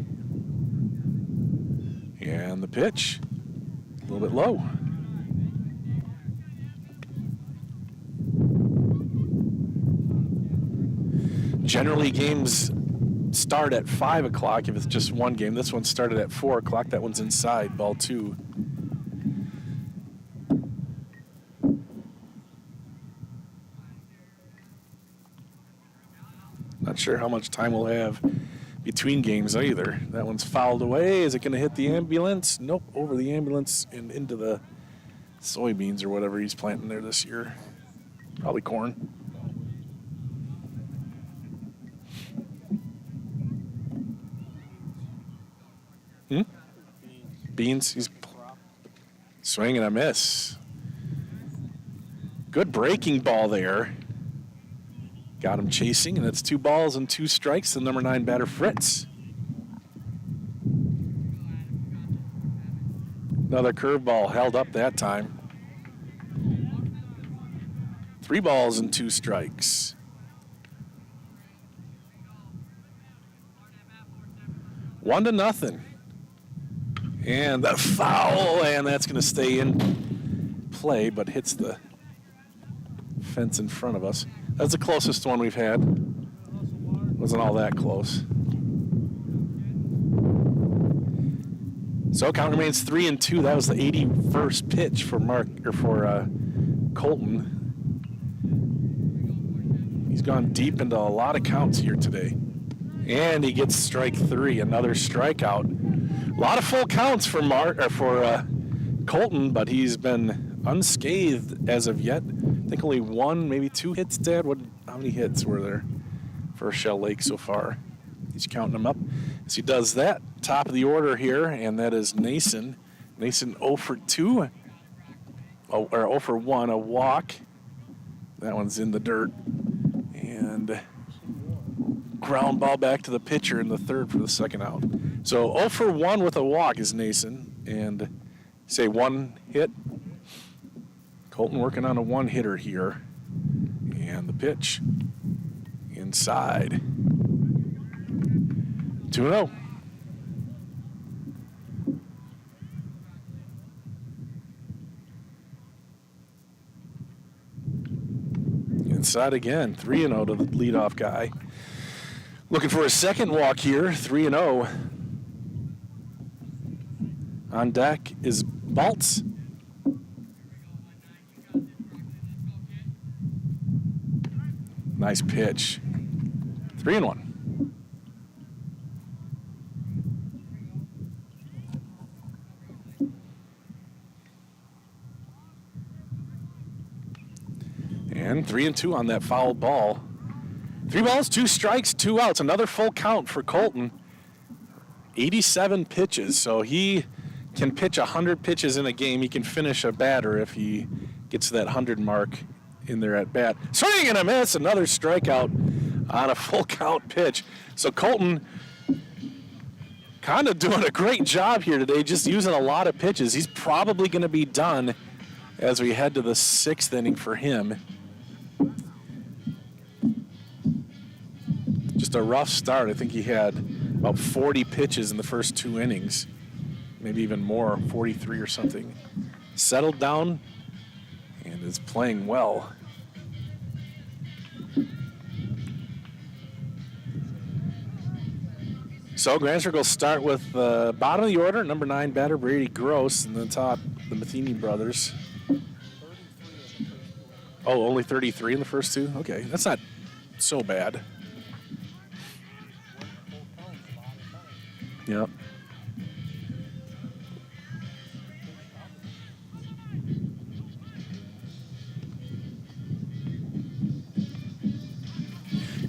And the pitch, a little bit low. Generally, games start at 5 o'clock if it's just one game. This one started at 4 o'clock. That one's inside, ball 2. Not sure how much time we'll have between games either. That one's fouled away. Is it going to hit the ambulance? Nope, over the ambulance and into the soybeans or whatever he's planting there this year. Probably corn. Beans. He's swinging a miss. Good breaking ball there. Got him chasing, and it's 2 balls and 2 strikes. The number 9 batter, Fritz. Another curveball held up that time. 3 balls and 2 strikes. One to nothing. And the foul, and that's going to stay in play, but hits the fence in front of us. That's the closest one we've had. Wasn't all that close. So count remains 3-2. That was the 81st pitch for Colton. He's gone deep into a lot of counts here today. And he gets strike 3, another strikeout. A lot of full counts for Colton, but he's been unscathed as of yet. I think only 1, maybe 2 hits, Dad. How many hits were there for Shell Lake so far? He's counting them up. As he does that, top of the order here, and that is Nason. Nason 0 for 2, or 0 for 1, a walk. That one's in the dirt. And ground ball back to the pitcher in the third for the second out. So 0 for 1 with a walk is Nason, and say 1 hit. Colton working on a 1-hitter here. And the pitch inside. 2-0. Inside again, 3-0 to the leadoff guy. Looking for a second walk here, 3-0. On deck is Baltz. Nice pitch. 3-1. And 3-2 on that foul ball. 3 balls, 2 strikes, 2 outs. Another full count for Colton. 87 pitches, so he can pitch 100 pitches in a game. He can finish a batter if he gets to that 100 mark in there at bat. Swing and a miss, another strikeout on a full count pitch. So Colton kind of doing a great job here today, just using a lot of pitches. He's probably going to be done as we head to the 6th inning for him. Just a rough start. I think he had about 40 pitches in the first 2 innings, maybe even more, 43 or something. Settled down and is playing well. So Grantsburg will start with the bottom of the order, number 9 batter Brady Gross, and then top the Matheny brothers. Oh, only 33 in the first 2? Okay, that's not so bad. Yep.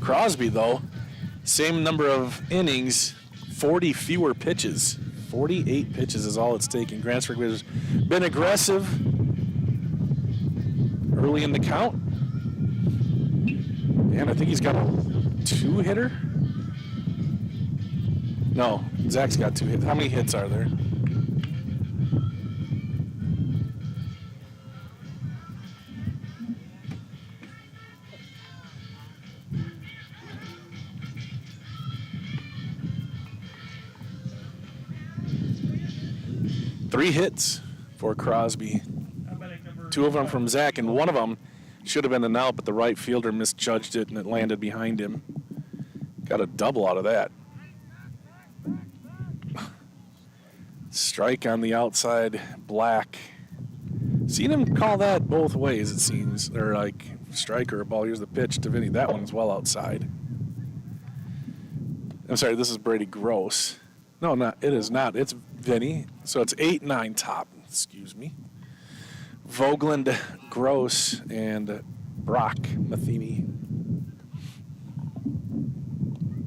Crosby, though, same number of innings, 40 fewer pitches. 48 pitches is all it's taking. Grantsburg has been aggressive early in the count. And I think he's got a 2-hitter. No, Zach's got 2 hits. How many hits are there? Three hits for Crosby. 2 of them from Zach, and 1 of them should have been an out, but the right fielder misjudged it and it landed behind him. Got a double out of that. Strike on the outside, Black. Seen him call that both ways, it seems. Or like strike or a ball. Here's the pitch to Vinny. That one's well outside. I'm sorry, this is Brady Gross. No, not. It is not. It's Vinny. So it's 8-9 top. Excuse me. Vogland, Gross, and Brock Matheny.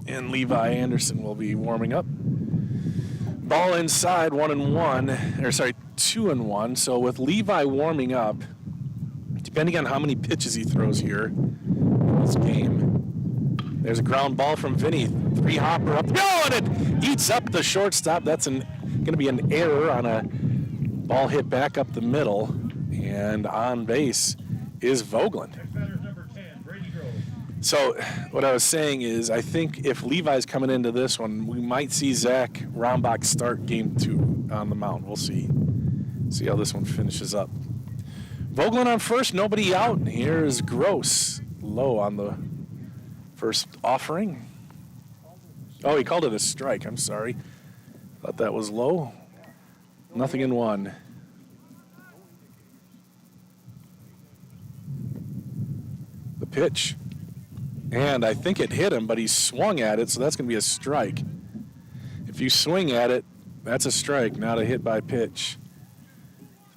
And Levi Anderson will be warming up. Ball inside, 1-1, or sorry, 2-1. So with Levi warming up, depending on how many pitches he throws here in this game, there's a ground ball from Vinny. 3-hopper up, and it eats up the shortstop. That's going to be an error on a ball hit back up the middle, and on base is Vogland. So what I was saying is I think if Levi's coming into this one, we might see Zach Rombach start game 2 on the mound. We'll see. See how this one finishes up. Vogland on first, nobody out. And here's Gross, low on the first offering. Oh, he called it a strike. I'm sorry. Thought that was low. Nothing in one. The pitch. And I think it hit him, but he swung at it, so that's going to be a strike. If you swing at it, that's a strike, not a hit by pitch.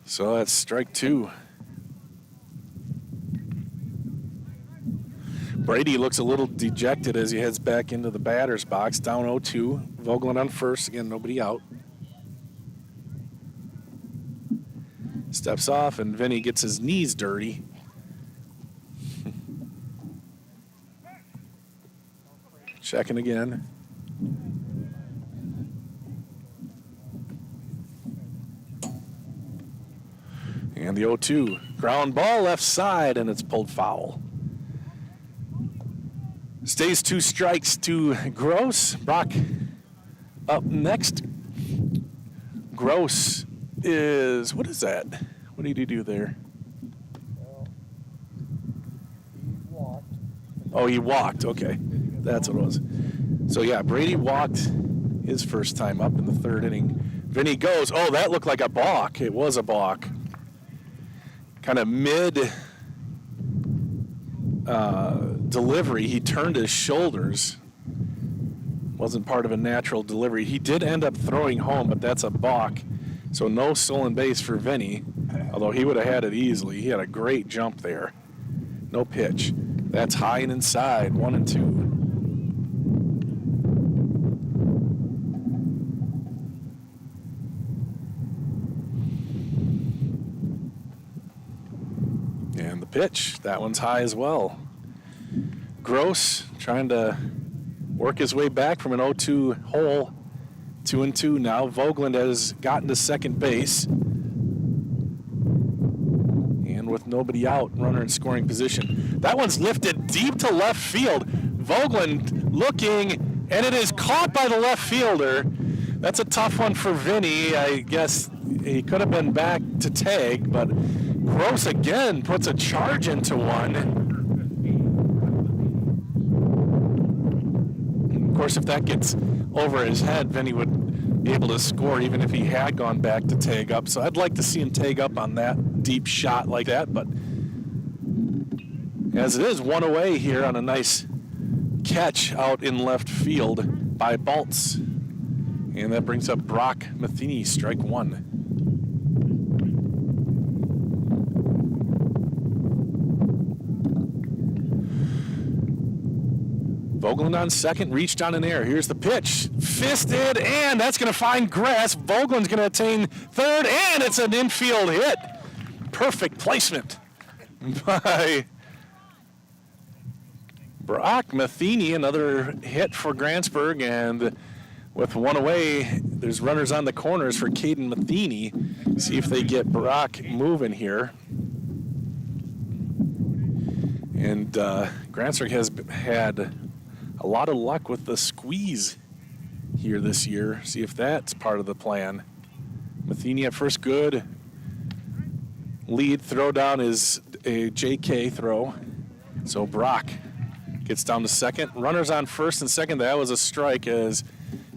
So that's strike 2. Brady looks a little dejected as he heads back into the batter's box, down 0-2. Vogeland on first, again, nobody out. Steps off, and Vinny gets his knees dirty. Checking again. And the 0-2. Ground ball left side, and it's pulled foul. Stays 2 strikes to Gross. Brock up next. Gross is, what is that? What did he do there? Oh, he walked. Okay. That's what it was. So, yeah, Brady walked his first time up in the 3rd inning. Vinny goes. Oh, that looked like a balk. It was a balk. Kind of mid delivery, he turned his shoulders. Wasn't part of a natural delivery. He did end up throwing home, but that's a balk. So no stolen base for Vinny, although he would have had it easily. He had a great jump there. No pitch. That's high and inside, 1-2. And the pitch, that one's high as well. Gross trying to work his way back from an 0-2 hole. 2-2 now. Vogeland has gotten to second base. And with nobody out, runner in scoring position. That one's lifted deep to left field. Vogeland looking, and it is caught by the left fielder. That's a tough one for Vinny. I guess he could have been back to tag, but Gross again puts a charge into one. Of course, if that gets over his head, Vinny would be able to score even if he had gone back to tag up. So I'd like to see him tag up on that deep shot like that. But as it is, one away here on a nice catch out in left field by Baltz. And that brings up Brock Matheny, strike 1. Vogeland on second, reached on an air. Here's the pitch. Fisted, and that's going to find grass. Vogeland's going to attain third, and it's an infield hit. Perfect placement by Brock Matheny. Another hit for Grantsburg, and with one away, there's runners on the corners for Caden Matheny. See if they get Brock moving here. And Grantsburg has had a lot of luck with the squeeze here this year. See if that's part of the plan. Matheny at first, good. Lead throw down is a JK throw. So Brock gets down to second. Runners on first and second. That was a strike as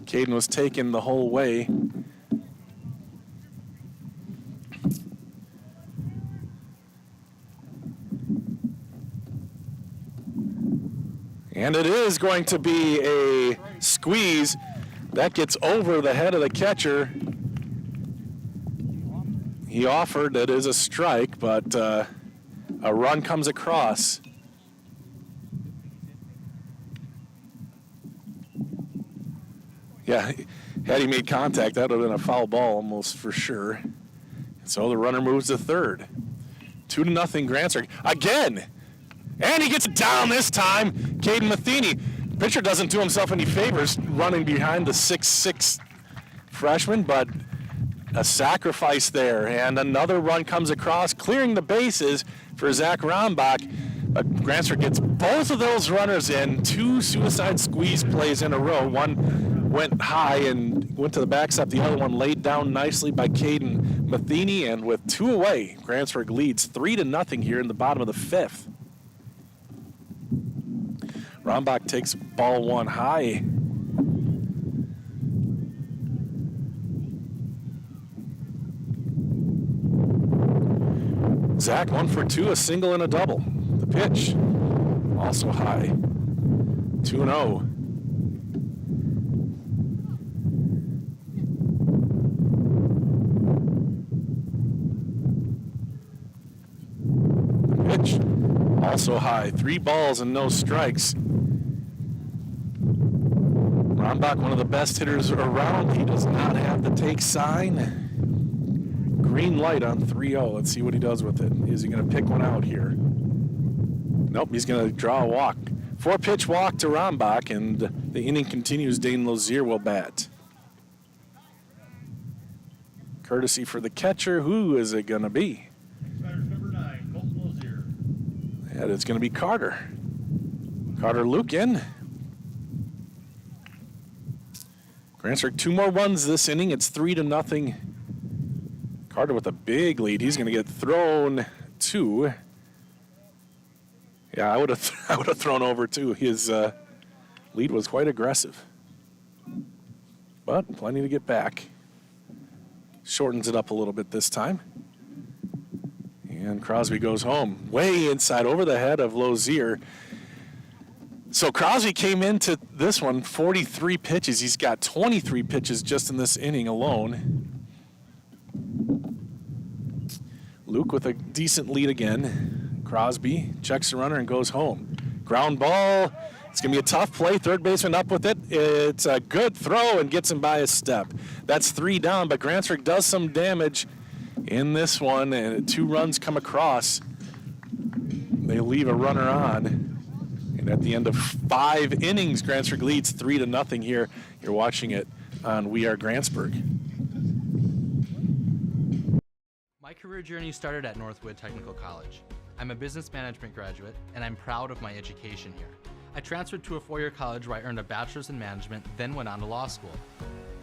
Caden was taken the whole way. And it is going to be a squeeze. That gets over the head of the catcher. He offered, it is a strike, but a run comes across. Yeah, had he made contact, that would have been a foul ball almost for sure. So the runner moves to third. 2-0 Grantsburg. Again! And he gets it down this time. Caden Matheny. Pitcher doesn't do himself any favors running behind the 6'6" freshman, but a sacrifice there. And another run comes across, clearing the bases for Zach Rombach. But Grantsburg gets both of those runners in. 2 suicide squeeze plays in a row. One went high and went to the backstop. The other one laid down nicely by Caden Matheny. And with 2 away, Grantsburg leads 3-0 here in the bottom of the 5th. Rombach takes ball 1 high. Zach 1 for 2, a single and a double. The pitch, also high. 2-0. The pitch, also high. 3 balls and no strikes. Rombach, one of the best hitters around. He does not have the take sign. Green light on 3-0. Let's see what he does with it. Is he going to pick one out here? Nope, he's going to draw a walk. 4-pitch walk to Rombach, and the inning continues. Dane Lozier will bat. Courtesy for the catcher. Who is it going to be? Batter's number 9, Colton Lozier. And it's going to be Carter. Carter Luke in. Grantsburg 2 more runs this inning. It's 3-0. Carter with a big lead. He's going to get thrown 2. Yeah, I would have thrown over 2. His lead was quite aggressive, but plenty to get back. Shortens it up a little bit this time. And Crosby goes home. Way inside, over the head of Lozier. So Crosby came into this one 43 pitches. He's got 23 pitches just in this inning alone. Luke with a decent lead again. Crosby checks the runner and goes home. Ground ball. It's going to be a tough play. Third baseman up with it. It's a good throw and gets him by a step. That's 3 down, but Grantsburg does some damage in this one, and 2 runs come across. They leave a runner on. And at the end of 5 innings, Grantsburg leads 3-0 here. You're watching it on We Are Grantsburg. My career journey started at Northwood Technical College. I'm a business management graduate, and I'm proud of my education here. I transferred to a 4-year college where I earned a bachelor's in management, then went on to law school.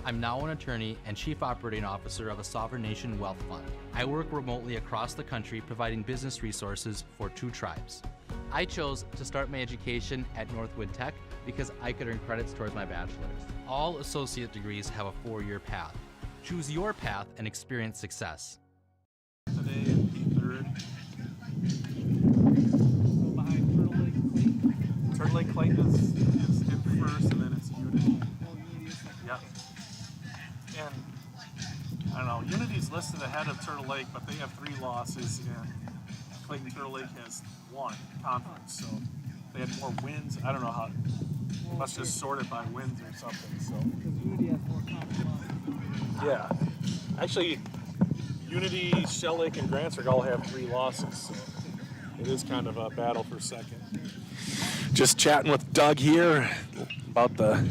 I'm now an attorney and chief operating officer of a sovereign nation wealth fund. I work remotely across the country providing business resources for 2 tribes. I chose to start my education at Northwood Tech because I could earn credits towards my bachelor's. All associate degrees have a 4-year path. Choose your path and experience success. Today in P3rd. Behind Turtle Lake Clayton is in first, and then it's Unity. Yep. And I don't know, Unity's listed ahead of Turtle Lake, but they have 3 losses, and Clayton Turtle Lake has 1 conference, so they had more wins. I don't know how. Let's just sort it by wins or something. So. Because Unity has more conference. Yeah. Actually, Unity, Shell Lake, and Grantsburg all have 3 losses, so it is kind of a battle for second. Just chatting with Doug here about the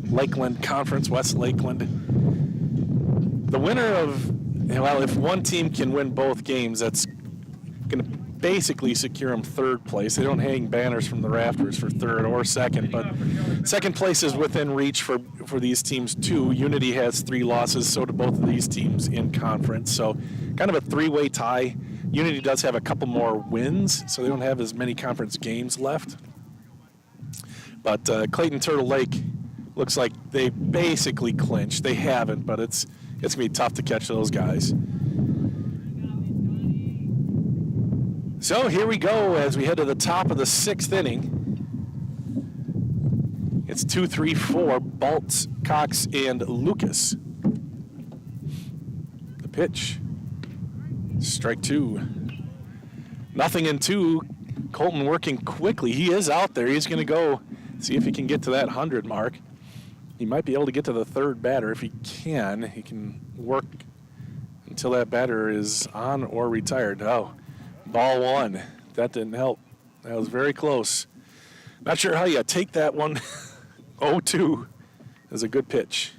Lakeland Conference, West Lakeland. The winner of, well, if one team can win both games, that's going to basically secure them 3rd place. They don't hang banners from the rafters for 3rd or 2nd, but 2nd place is within reach for these teams too. Unity has 3 losses, so do both of these teams in conference. So kind of a 3-way tie. Unity does have a couple more wins, so they don't have as many conference games left. But Clayton Turtle Lake looks like they basically clinched. They haven't, but it's going to be tough to catch those guys. So here we go as we head to the top of the 6th inning. It's 2-3-4, Baltz, Cox, and Lucas. The pitch. Strike 2. Nothing in 2. Colton working quickly. He is out there. He's going to go see if he can get to that 100 mark. He might be able to get to the 3rd batter. If he can work until that batter is on or retired. Oh, ball 1. That didn't help. That was very close. Not sure how you take that one. 0-2 is a good pitch.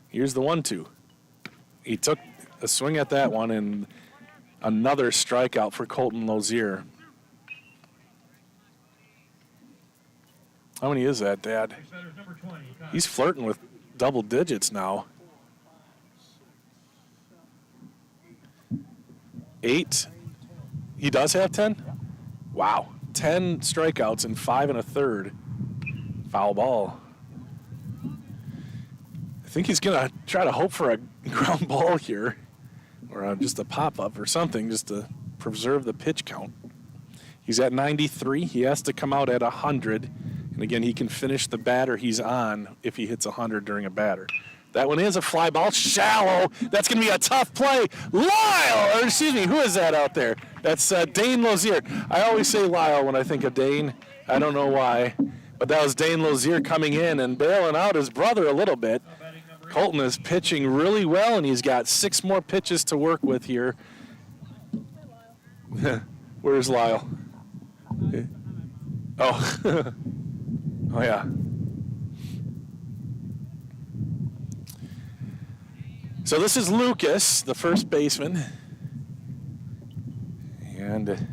Here's the 1-2. He took a swing at that one, and another strikeout for Colton Lozier. How many is that, Dad? He's flirting with double digits now. 8. He does have 10? Wow. 10 strikeouts and 5 1/3. Foul ball. I think he's going to try to hope for a ground ball here, or just a pop-up or something, just to preserve the pitch count. He's at 93. He has to come out at 100. And again, he can finish the batter he's on if he hits 100 during a batter. That one is a fly ball, shallow. That's going to be a tough play. Lyle, or excuse me, who is that out there? That's Dane Lozier. I always say Lyle when I think of Dane. I don't know why. But that was Dane Lozier coming in and bailing out his brother a little bit. Colton is pitching really well, and he's got 6 more pitches to work with here. Where's Lyle? Oh. Oh, yeah. So this is Lucas, the first baseman. And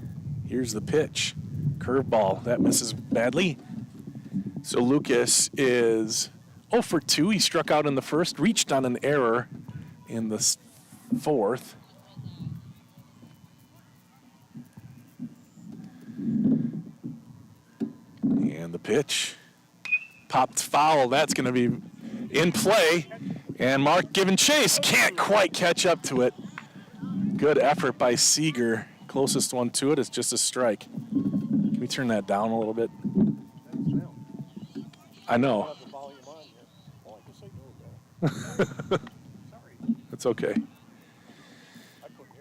here's the pitch. Curveball. That misses badly. So Lucas is 0 for 2. He struck out in the first, reached on an error in the fourth. And the pitch. Popped foul. That's going to be in play. And Mark giving chase. Can't quite catch up to it. Good effort by Seeger. Closest one to it is just a strike. Can we turn that down a little bit? I know. That's okay.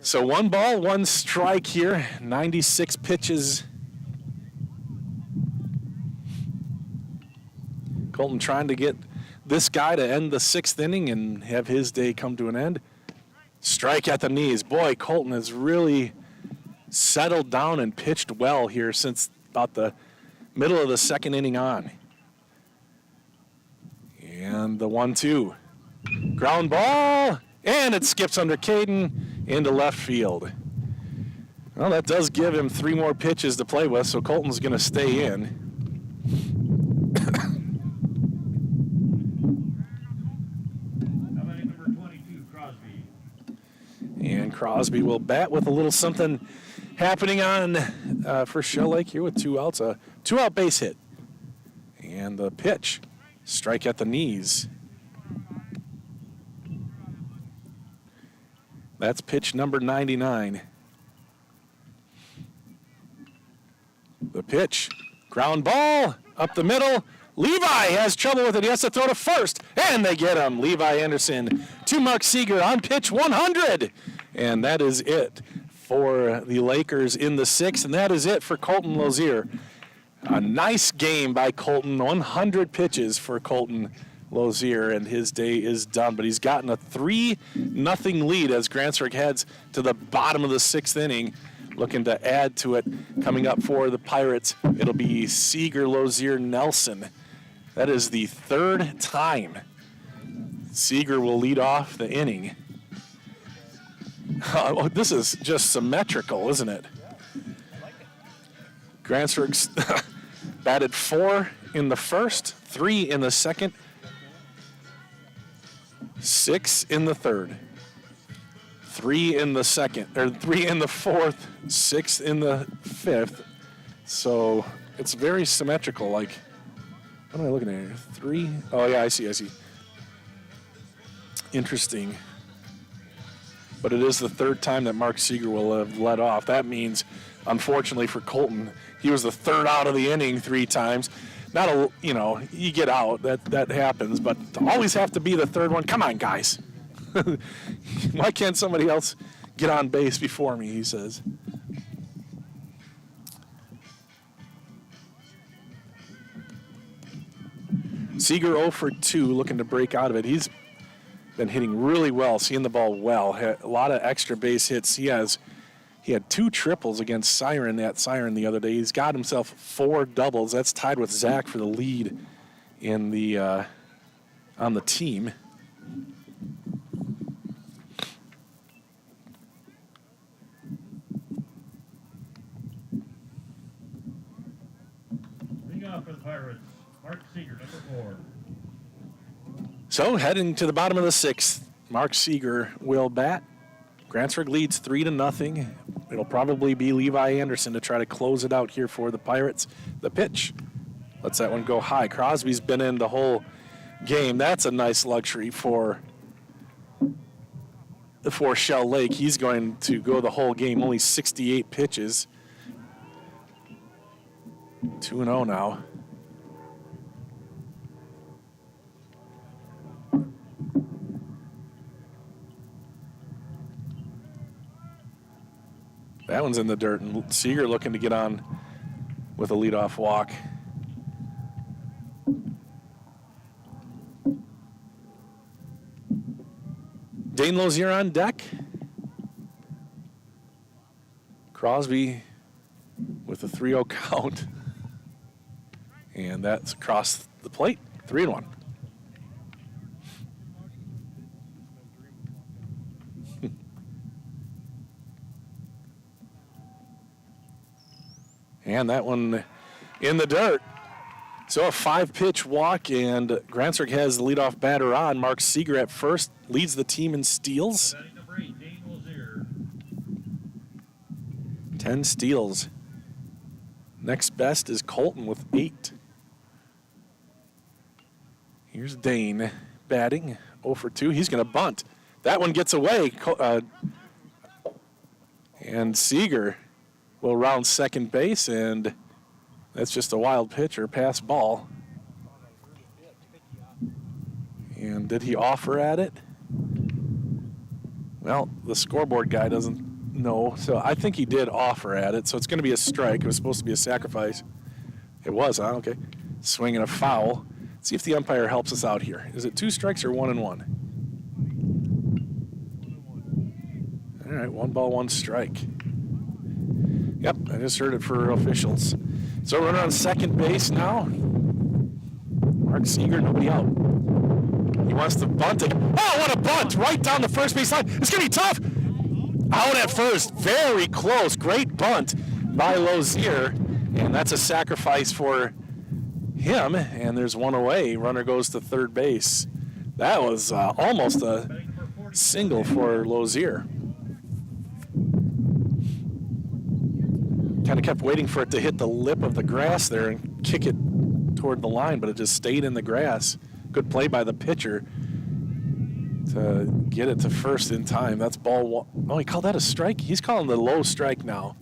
So 1 ball, 1 strike here. 96 pitches. Colton trying to get this guy to end the 6th inning and have his day come to an end. Strike at the knees. Boy, Colton has really settled down and pitched well here since about the middle of the 2nd inning on. And the 1-2. Ground ball, and it skips under Caden into left field. Well, that does give him 3 more pitches to play with, so Colton's going to stay in. And Crosby will bat with a little something happening on for Shell Lake here with 2 outs. A 2-out base hit. And the pitch. Strike at the knees. That's pitch number 99. The pitch. Ground ball up the middle. Levi has trouble with it. He has to throw to first. And they get him. Levi Anderson to Mark Seeger on pitch 100. And that is it for the Lakers in the 6th. And that is it for Colton Lozier. A nice game by Colton. 100 for Colton Lozier, and his day is done. But he's gotten a 3-0 lead as Grantsburg heads to the bottom of the 6th inning, looking to add to it. Coming up for the Pirates, it'll be Seeger, Lozier, Nelson. That is the 3rd time Seeger will lead off the inning. Oh, this is just symmetrical, isn't it? Grantsburg's batted 4 in the first, 3 in the second, 6 in the third, 3 in the second, or 3 in the fourth, 6 in the 5th. So it's very symmetrical. Like, what am I looking at here? 3? Oh, yeah, I see. Interesting. But it is the 3rd time that Mark Seeger will have led off. That means, unfortunately for Colton, he was the 3rd out of the inning 3 times. Not a, you get out, that happens, but to always have to be the 3rd one. Come on, guys. Why can't somebody else get on base before me, he says. Seeger 0 for 2, looking to break out of it. He's been hitting really well, seeing the ball well. Had a lot of extra base hits. He had 2 triples against Siren the other day. He's got himself 4 doubles. That's tied with Zach for the lead in the on the team. Leading off for the Pirates, Mark Seeger, number 4. So heading to the bottom of the 6th, Mark Seeger will bat. Grantsburg leads 3-0. It'll probably be Levi Anderson to try to close it out here for the Pirates. The pitch lets that one go high. Crosby's been in the whole game. That's a nice luxury for for Shell Lake. He's going to go the whole game, only 68 pitches. 2-0 now. That one's in the dirt, and Seeger looking to get on with a leadoff walk. Dane Lozier on deck. Crosby with a 3-0 count. And that's across the plate, 3-1. And that one in the dirt. So a 5-pitch walk, and Grantsburg has the leadoff batter on. Mark Seeger at first, leads the team in steals. 10 steals. Next best is Colton with 8. Here's Dane batting, 0 for 2. He's going to bunt. That one gets away. And Seeger will round second base, and that's just a wild pitch or pass ball. And did he offer at it? Well, the scoreboard guy doesn't know, so I think he did offer at it, so it's going to be a strike. It was supposed to be a sacrifice. It was, huh? Okay. Swing and a foul. See if the umpire helps us out here. Is it 2 strikes or 1-1? All right, 1 ball, 1 strike. Yep, I just heard it for officials. So runner on second base now. Mark Seeger, nobody out. He wants to bunt it. Oh, what a bunt! Right down the first base line. It's going to be tough. Out at first, very close. Great bunt by Lozier. And that's a sacrifice for him. And there's one away. Runner goes to third base. That was almost a single for Lozier. Kind of kept waiting for it to hit the lip of the grass there and kick it toward the line, but it just stayed in the grass. Good play by the pitcher to get it to first in time. That's ball 1. Oh, he called that a strike? He's calling the low strike now.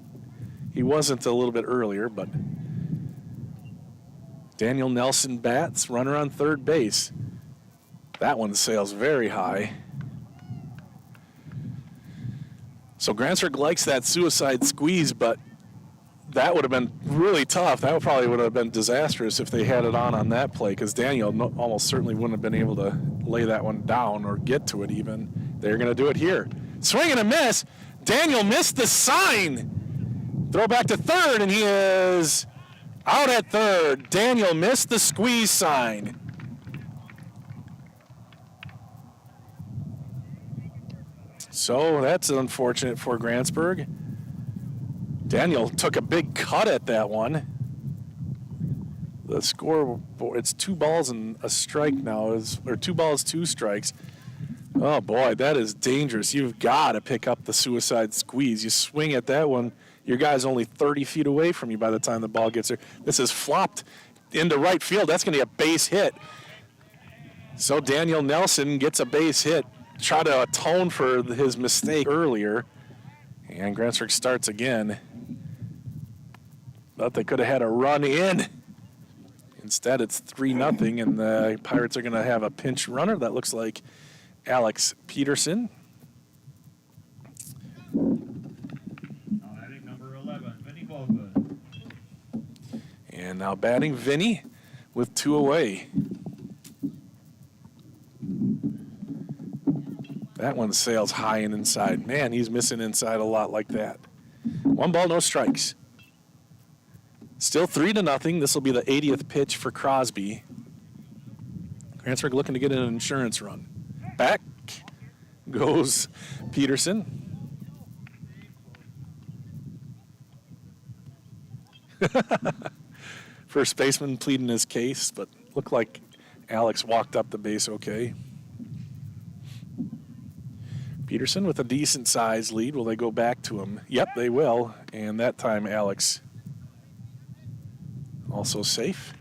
He wasn't a little bit earlier, but Daniel Nelson bats, runner on third base. That one sails very high. So Grantsburg likes that suicide squeeze, but that would have been really tough. That probably would have been disastrous if they had it on that play, because Daniel almost certainly wouldn't have been able to lay that one down or get to it even. They're going to do it here. Swing and a miss. Daniel missed the sign. Throw back to third, and he is out at third. Daniel missed the squeeze sign. So that's unfortunate for Grantsburg. Daniel took a big cut at that one. The score, it's 2 balls and a strike now, or 2 balls, 2 strikes. Oh boy, that is dangerous. You've got to pick up the suicide squeeze. You swing at that one, your guy's only 30 feet away from you by the time the ball gets there. This is flopped into right field. That's going to be a base hit. So Daniel Nelson gets a base hit. Try to atone for his mistake earlier. And Grantsburg starts again. Thought they could have had a run in. Instead, it's 3-0, and the Pirates are going to have a pinch runner. That looks like Alex Peterson. Batting number 11, Vinny Bogman. And now batting Vinny with 2 away. That one sails high and inside. Man, he's missing inside a lot like that. 1 ball, no strikes. Still 3-0. This will be the 80th pitch for Crosby. Grantsburg looking to get an insurance run. Back goes Peterson. First baseman pleading his case, but looked like Alex walked up the base okay. Peterson with a decent size lead. Will they go back to him? Yep, they will. And that time Alex also safe.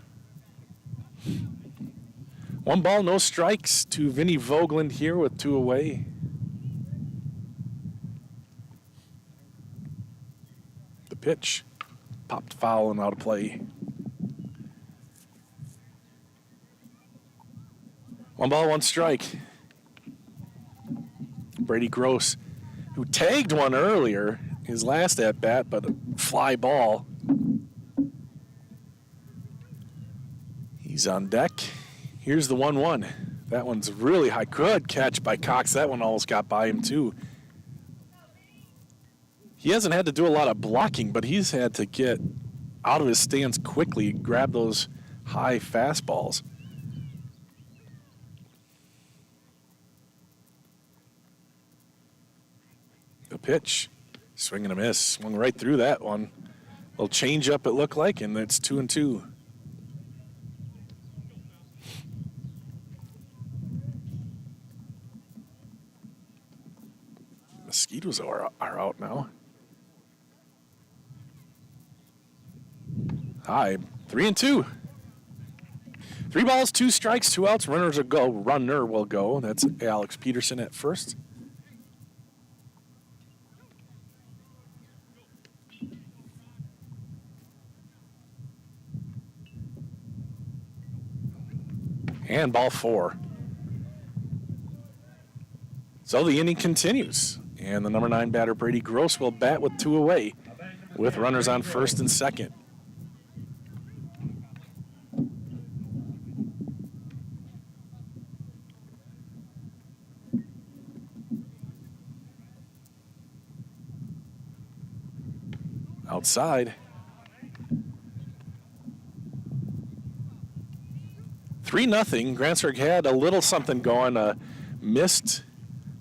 1 ball, no strikes to Vinny Vogeland here with 2 away. pitch. Popped foul and out of play. 1 ball, 1 strike. Brady Gross, who tagged one earlier, his last at bat, but a fly ball. He's on deck. Here's the 1-1. That one's really high. Good catch by Cox. That one almost got by him, too. He hasn't had to do a lot of blocking, but he's had to get out of his stance quickly, grab those high fastballs. The pitch, swing and a miss. Swung right through that one. Little change up it looked like, and it's 2-2. Mosquitoes are out now. High, 3-2. 3 balls, 2 strikes, 2 outs. Runner will go. That's Alex Peterson at first. And ball 4. So the inning continues. And the number 9 batter, Brady Gross, will bat with 2 away with runners on first and second. Outside. 3-0. Grantsburg had a little something going. A missed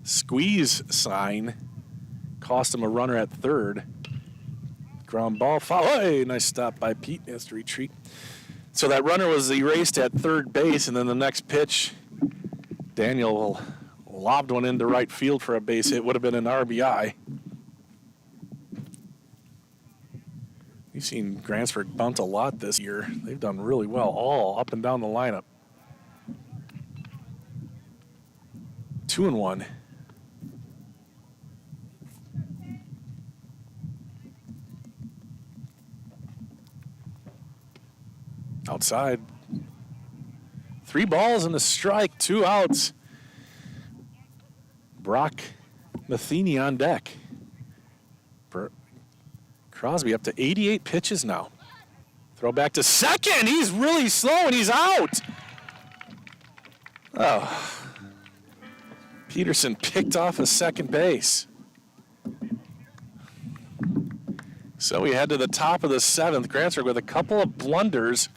squeeze sign cost him a runner at third. Ground ball foul. Hey, nice stop by Pete. He has to retreat. So that runner was erased at third base, and then the next pitch, Daniel lobbed one into right field for a base hit. Would have been an RBI. We've seen Grantsburg bunt a lot this year. They've done really well all up and down the lineup. 2-1. Outside. 3 balls and a strike, 2 outs. Brock Matheny on deck. Crosby up to 88 pitches now. Throw back to second. He's really slow and he's out. Oh. Peterson picked off a second base. So we head to the top of the 7th. Grantsburg with a couple of blunders.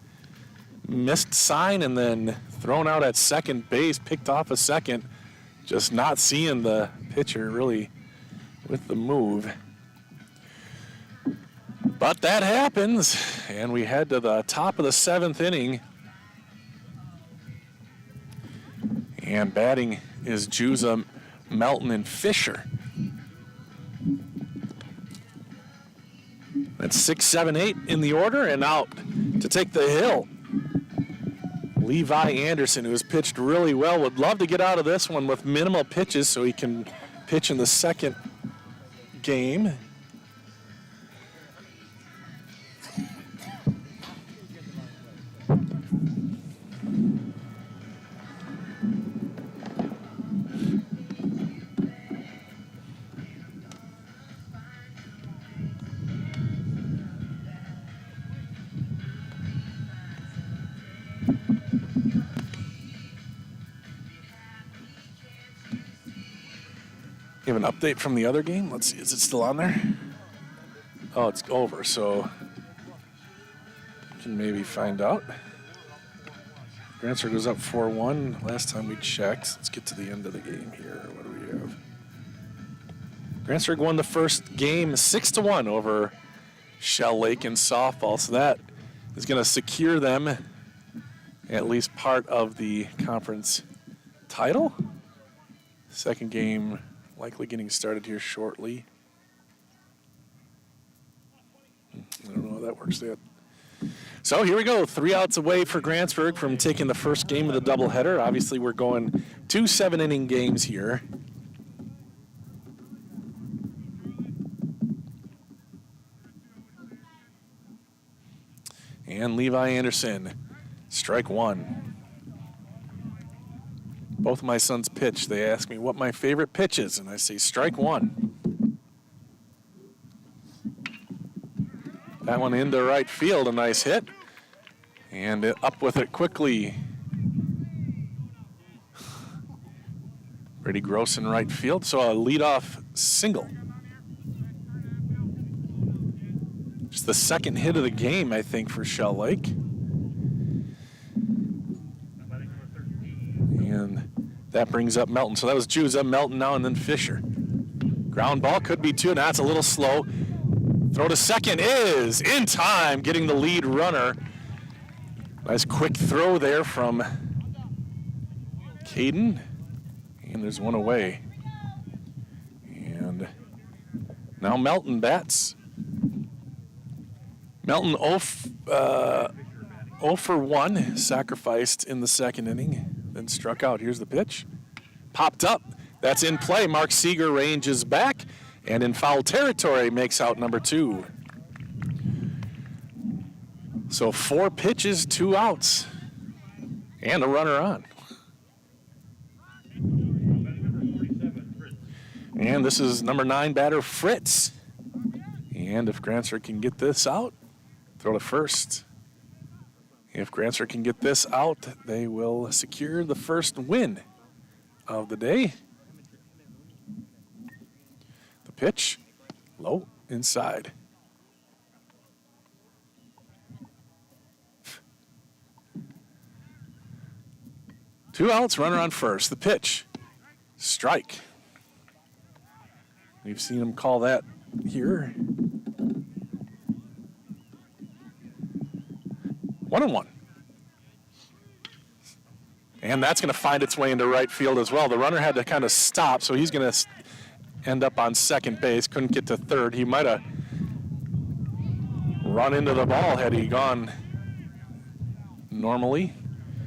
Missed sign and then thrown out at second base. Picked off a second. Just not seeing the pitcher really with the move. But that happens, and we head to the top of the 7th inning. And batting is Juza, Melton, and Fisher. That's 6, 7, 8 in the order, and out to take the hill. Levi Anderson, who has pitched really well, would love to get out of this one with minimal pitches so he can pitch in the second game. You have an update from the other game? Let's see, is it still on there? Oh, it's over, so we can maybe find out. Grantsburg goes up 4-1 last time we checked. Let's get to the end of the game here. What do we have? Grantsburg won the first game 6-1 over Shell Lake in softball, so that is going to secure them at least part of the conference title. Second game likely getting started here shortly. I don't know how that works yet. So here we go, 3 outs away for Grantsburg from taking the first game of the doubleheader. Obviously, we're going 2 7-inning games here. And Levi Anderson, strike one. Both of my sons pitch. They ask me what my favorite pitch is, and I say strike one. That one into right field, a nice hit. And up with it quickly. Brady Gross in right field, so a leadoff single. Just the second hit of the game, I think, for Shell Lake. And that brings up Melton. So that was Juza, Melton now, and then Fisher. Ground ball could be two, and that's a little slow. Throw to second is in time, getting the lead runner. Nice quick throw there from Caden. And there's one away. And now Melton bats. Melton 0 for 1, sacrificed in the second inning, then struck out. Here's the pitch. Popped up. That's in play. Mark Seeger ranges back, and in foul territory makes out number 2. So 4 pitches, 2 outs, and a runner on. And this is number 9 batter, Fritz. And if Grantsburg can get this out, throw to first. If Grantsburg can get this out, they will secure the first win of the day. The pitch, low, inside. Two outs, runner on first. The pitch, strike. We've seen him call that here. 1-1. And that's going to find its way into right field as well. The runner had to kind of stop, so he's going to end up on second base. Couldn't get to third. He might have run into the ball had he gone normally.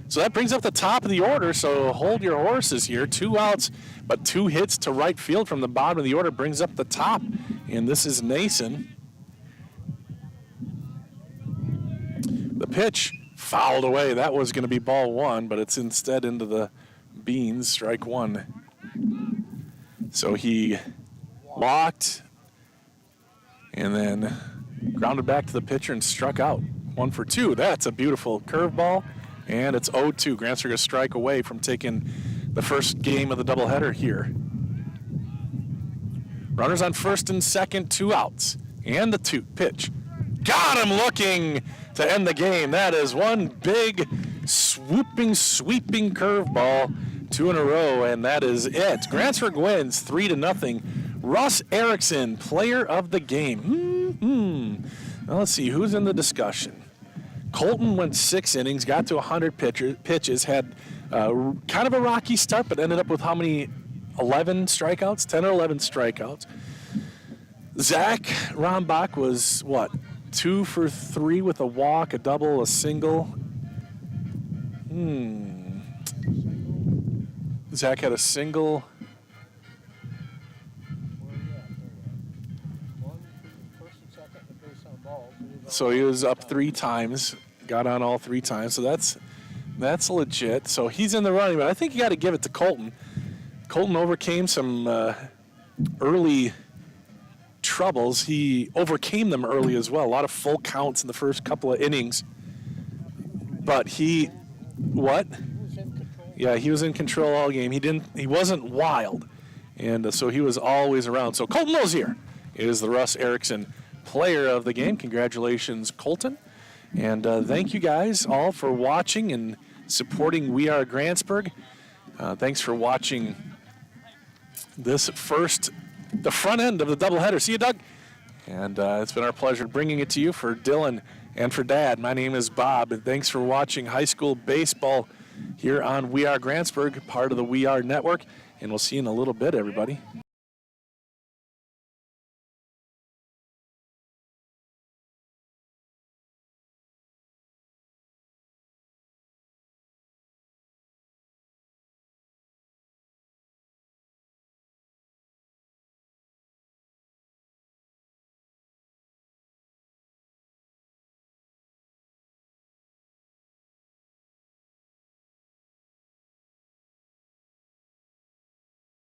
So that brings up the top of the order, so hold your horses here. 2 outs, but 2 hits to right field from the bottom of the order brings up the top. And this is Nason. The pitch fouled away. That was going to be ball 1, but it's instead into the beans, strike 1. So he walked and then grounded back to the pitcher and struck out. 1 for 2. That's a beautiful curveball. And it's 0-2. Grantsburg a strike away from taking the first game of the doubleheader here. Runners on first and second, 2 outs. And the pitch. Got him looking to end the game. That is one big, swooping, sweeping curveball. 2 in a row, and that is it. Grantsburg wins 3-0. Russ Erickson, player of the game. Now let's see, who's in the discussion? Colton went 6 innings, got to 100 pitches, had kind of a rocky start, but ended up with how many? 11 strikeouts? 10 or 11 strikeouts. Zach Rombach was, 2 for 3 with a walk, a double, a single. Zach had a single. So he was up 3 times, got on all 3 times. So that's legit. So he's in the running, but I think you got to give it to Colton. Colton overcame some early troubles. He overcame them early as well. A lot of full counts in the first couple of innings. But he was in control all game. He wasn't wild. And so he was always around. So Colton Lozier is the Russ Erickson player of the game. Congratulations, Colton. And thank you guys all for watching and supporting We Are Grantsburg. Thanks for watching the front end of the doubleheader. See you, Doug. And it's been our pleasure bringing it to you for Dylan and for Dad. My name is Bob, and thanks for watching high school baseball here on We Are Grantsburg, part of the We Are Network. And we'll see you in a little bit, everybody.